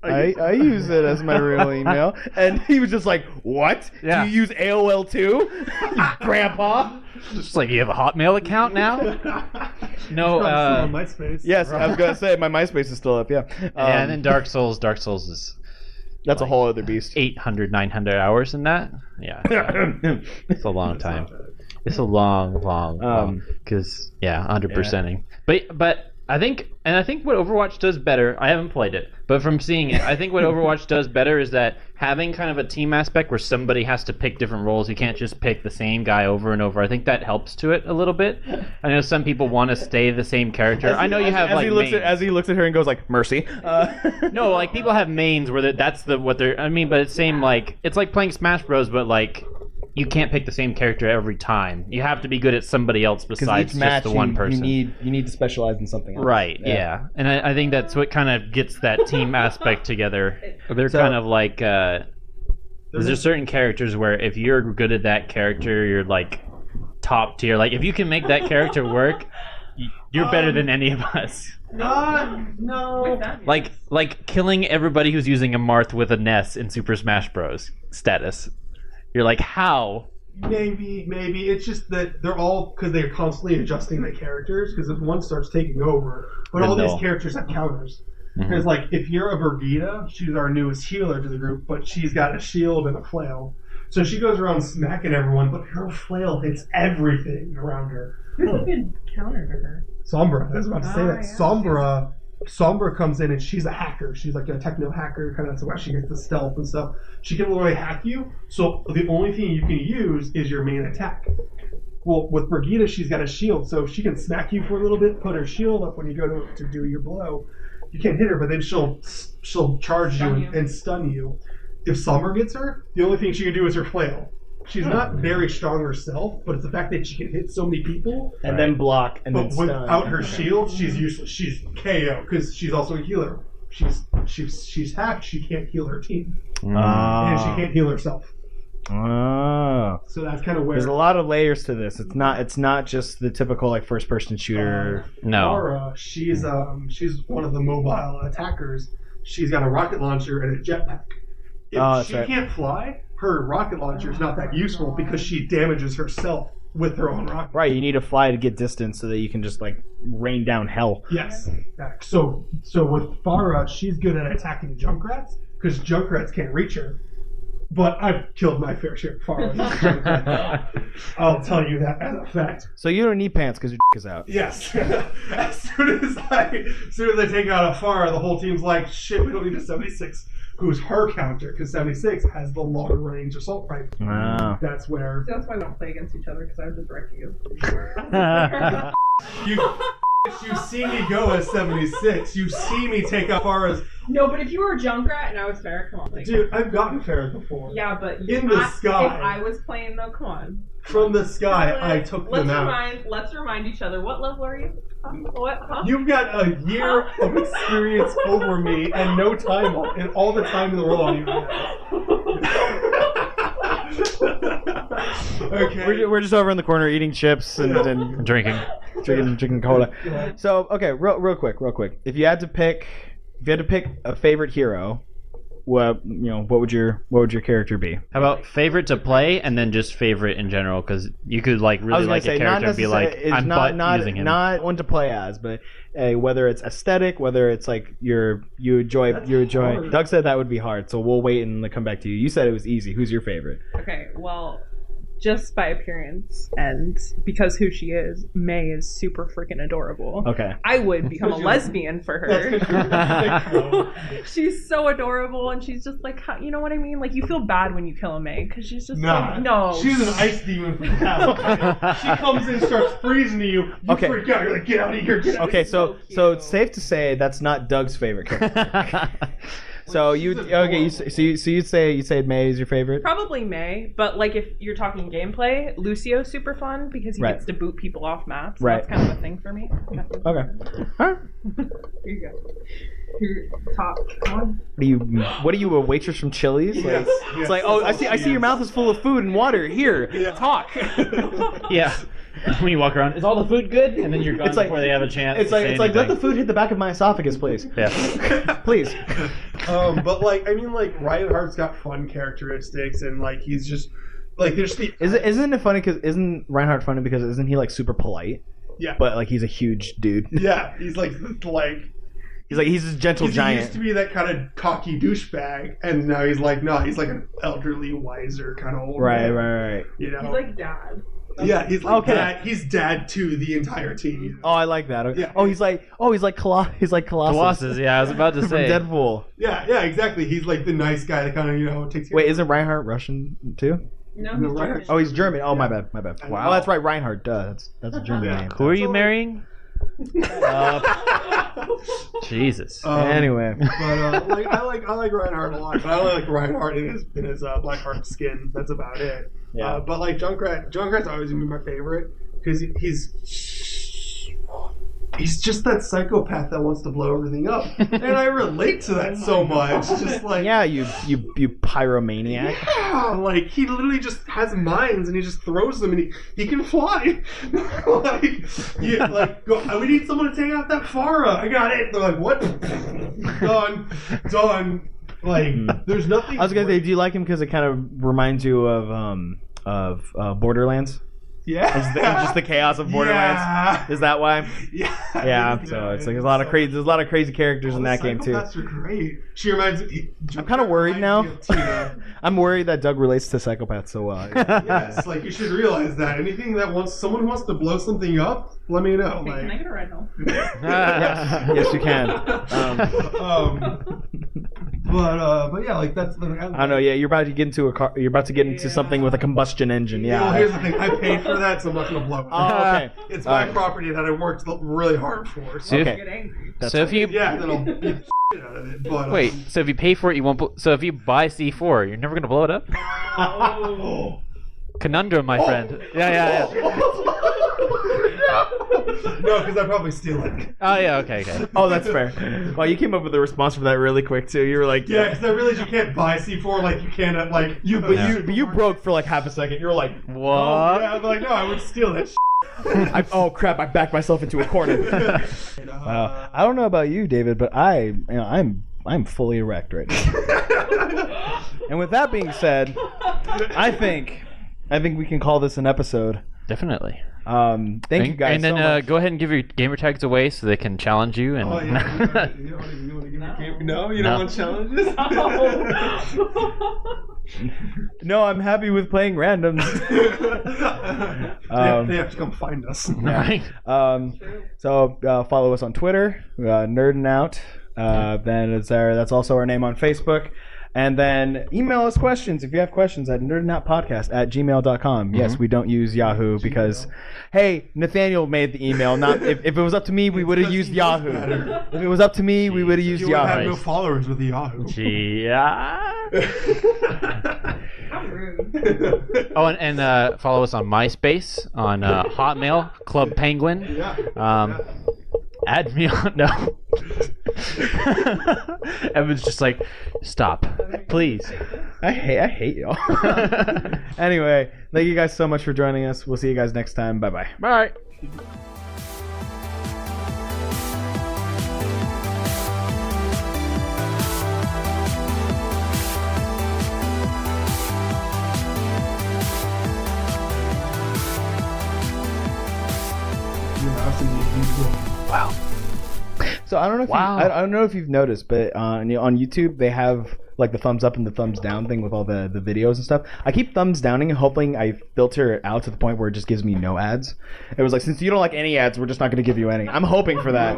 I use it as my real email. And he was just like, what? Yeah. Do you use AOL too, Grandpa? Just like, you have a Hotmail account now? No, Probably still on MySpace. Yes, I was gonna say my MySpace is still up. Yeah, and then Dark Souls. Dark Souls is that's a whole other beast. 800, 900 hours in that. Yeah. It's a long That's not time. bad. It's a long, because 100%ing. But I think what Overwatch does better. I haven't played it, but from seeing it, I think what Overwatch does better is that having kind of a team aspect where somebody has to pick different roles. You can't just pick the same guy over and over. I think that helps to it a little bit. I know some people want to stay the same character. I know you have like mains. as he looks at her and goes like mercy. No, like people have mains where that's what they're. I mean, but it's same like it's like playing Smash Bros. But like you can't pick the same character every time. You have to be good at somebody else besides each match just the one person. You need to specialize in something else. Right, yeah. And I think that's what kind of gets that team aspect together. They're So- kind of like, there's certain characters where if you're good at that character, you're like top tier. Like if you can make that character work, you're better than any of us. No. Like killing everybody who's using a Marth with a Ness in Super Smash Bros. Status. You're like, how? Maybe. It's just that they're all, because they're constantly adjusting the characters, because if one starts taking over, but Then all they'll- these characters have counters. Mhm. Because, like, if you're a Brigida, she's our newest healer to the group, but she's got a shield and a flail. So she goes around smacking everyone, but her flail hits everything around her. Who's a good counter to her? Sombra, I was about to say that. Yeah. Sombra comes in and she's a hacker. She's like a techno hacker, kind of that's why she gets the stealth and stuff. She can literally hack you, so the only thing you can use is your main attack. Well, with Brigida, she's got a shield, so she can smack you for a little bit, put her shield up when you go to do your blow. You can't hit her, but then she'll charge Stun you you. and stun you. If Sombra gets her, the only thing she can do is her flail. She's not very strong herself, but it's the fact that she can hit so many people. And then block and But then stun. without her shield, she's useless. She's KO because she's also a healer. She's hacked. She can't heal her team, and she can't heal herself. Oh. So that's kind of where There's a lot of layers to this. It's not just the typical like first person shooter. No. Laura, she's one of the mobile attackers. She's got a rocket launcher and a jetpack. If that's she right. can't fly, her rocket launcher is not that useful because she damages herself with her own rocket. Right, you need to fly to get distance so that you can just like rain down hell. Yes. So with Farah, she's good at attacking Junkrats because Junkrats can't reach her. But I've killed my fair share of Farah. I'll tell you that as a fact. So you don't need pants because your is out. Yes. as soon as I take out a Farah, the whole team's like, shit, we don't need a 76. Who's her counter? Because 76 has the longer range assault rifle. Wow. That's where That's why we don't play against each other, because I would just wreck you. you see me go as 76. You see me take out Farah's. No, but if you were a Junkrat and I was Farrah, come on. Like, Dude, I've gotten Farah before. yeah, but In the sky. If I was playing, though, come on. From the sky, I took them out. Let's remind each other. What level are you? What? Huh? You've got a year of experience over me and no time on, and all the time in the world on you. Okay. We're just over in the corner eating chips and Drinking. drinking cola. So okay, real quick. If you had to pick a favorite hero, what would your character be? How about favorite to play and then just favorite in general? Because you could like I was really gonna like say a character and be like, I'm not using him. not one to play as, but whether it's aesthetic, whether it's like you enjoy. hard. Doug said that would be hard, so we'll wait and come back to you. You said it was easy. Who's your favorite? Okay, well, just by appearance and because who she is, May is super freaking adorable. Okay. I would become a lesbian for her. She's so adorable, and she's just like, you know what I mean? Like, you feel bad when you kill a May because she's just Nah, like, no. She's an ice demon from hell. She comes in, starts freezing you. You Okay. freak out. You're like, get out of here. Get out of Okay, here. so it's safe to say that's not Doug's favorite character. So you you'd say May is your favorite? Probably May, but like if you're talking gameplay, Lucio's super fun because he Right. gets to boot people off maps. So Right. That's kind of a thing for me. Okay. All right. Here you go. Your top one. What are you, a waitress from Chili's? Like, Yes, it's yes, like, oh, that's I all see she your is. mouth is full of food and water. Here, Yeah. talk. Yeah. When you walk around, is all the food good? And then you're gone It's like- before they have a chance. It's to like say it's like let the anything. food hit the back of my esophagus, please. Yeah. Please. But like, I mean, like Reinhardt's got fun characteristics, and like he's just like there's the Isn't it funny? Because isn't Reinhardt funny because isn't he like super polite? yeah, But like he's a huge dude. yeah, he's like He's a gentle he giant. used to be that kind of cocky douchebag, and now he's like no, he's like an elderly, wiser kind of old Right, man, right. You know, He's like dad. yeah, he's like Okay. dad. He's dad to the entire team. Oh, I like that. Yeah. Oh, he's like Colossus. Colossus, yeah, I was about to from say. Deadpool. Yeah, exactly. He's like the nice guy that kind of takes. care Wait, of- isn't Reinhardt Russian too? No, No, he's right. German. Oh, he's German. Oh, my Yeah. bad. My bad. Wow. Oh, that's right, Reinhardt. Duh, that's a German Yeah. name. Who are you So- marrying? Jesus. Anyway. But like I like Reinhardt a lot, but I only like Reinhardt in his Blackheart skin. That's about it. Yeah. But like Junkrat's always gonna be my favorite because he's just that psychopath that wants to blow everything up, and I relate to that so much. Just like Yeah, you pyromaniac. yeah, like he literally just has mines and he just throws them and he can fly. We need someone to take out that Farah. I got it. They're like, what? Done. Like, there's nothing. I was gonna say, do you like him because it kind of reminds you of Borderlands? Yeah. Just the chaos of Borderlands. Yeah. Is that why? Yeah. Yeah. So it's like there's a lot of crazy characters in that game too. Psychopaths are great. She reminds me. I'm kind of worried now. reminds me of Tina. I'm worried that Doug relates to psychopaths so well. Yes, like you should realize that anything that someone wants to blow something up, let me know. Hey, Like, can I get a red hole? yes, you can. But yeah, like that's the. I don't know. Yeah, you're about to get into a car. You're about to get into something with a combustion engine. Yeah. Well, here's the thing. I paid for that, so I'm not gonna blow it. Oh, okay. It's All my right. property that I worked really hard for. So So if- Okay. Get angry. That's so if you yeah, then I'll beat the shit out of it. But wait, so if you pay for it, you won't. So if you buy C4, you're never gonna blow it up. Conundrum, my friend. Yeah. no, because I'd probably steal it. Oh yeah, okay. Oh, that's fair. Well, you came up with a response for that really quick too. You were like, Yeah, because I realized you can't buy C4 like you can at like you. But you broke for like half a second. You were like, What? Oh, yeah, I'm like, no, I would steal that. oh crap! I backed myself into a corner. I don't know about you, David, but I'm fully erect right now. And with that being said, I think we can call this an episode. Definitely. Thank you guys And then so much. go ahead and give your gamer tags away so they can challenge you. And Oh, yeah. You want to give me game? No, you don't No. want challenges. No, I'm happy with playing randoms. They have to come find us. Right. So follow us on Twitter, Nerdin' Out. Then it's there. That's also our name on Facebook. And then email us questions if you have questions at nerdingoutpodcast@gmail.com. Yes, we don't use Yahoo because, hey, Nathaniel made the email. Not if it was up to me, we would have used Yahoo. If it was up to me, we would have used You would have Yahoo. no followers with Yahoo. Yeah. How rude. Oh, and follow us on MySpace, on Hotmail, Club Penguin. Yeah. Add me on. No. Evan's just like, stop, please. I hate y'all. Anyway, thank you guys so much for joining us. We'll see you guys next time. Bye-bye. Bye. Wow. So I don't know if Wow. I don't know if you've noticed, but on YouTube they have like the thumbs up and the thumbs down thing with all the videos and stuff. I keep thumbs downing, hoping I filter it out to the point where it just gives me no ads. It was like, since you don't like any ads, we're just not going to give you any. I'm hoping for that.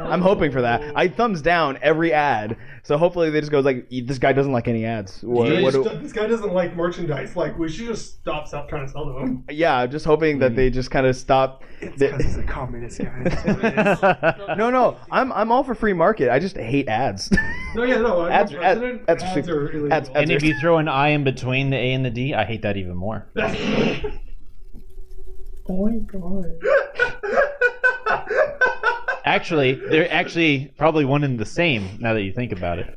I'm hoping for that. I thumbs down every ad, so hopefully they just goes like, this guy doesn't like any ads. This guy doesn't like merchandise. Like, we should just stop trying to sell to him. Yeah, just hoping that they just kind of stop. It's because he's a communist guy. No, I'm all for free market. I just hate ads. No, yeah, no. Ads Ads are illegal. And if you throw an I in between the A and the D, I hate that even more. Oh my god. Actually, they're actually probably one and the same now that you think about it.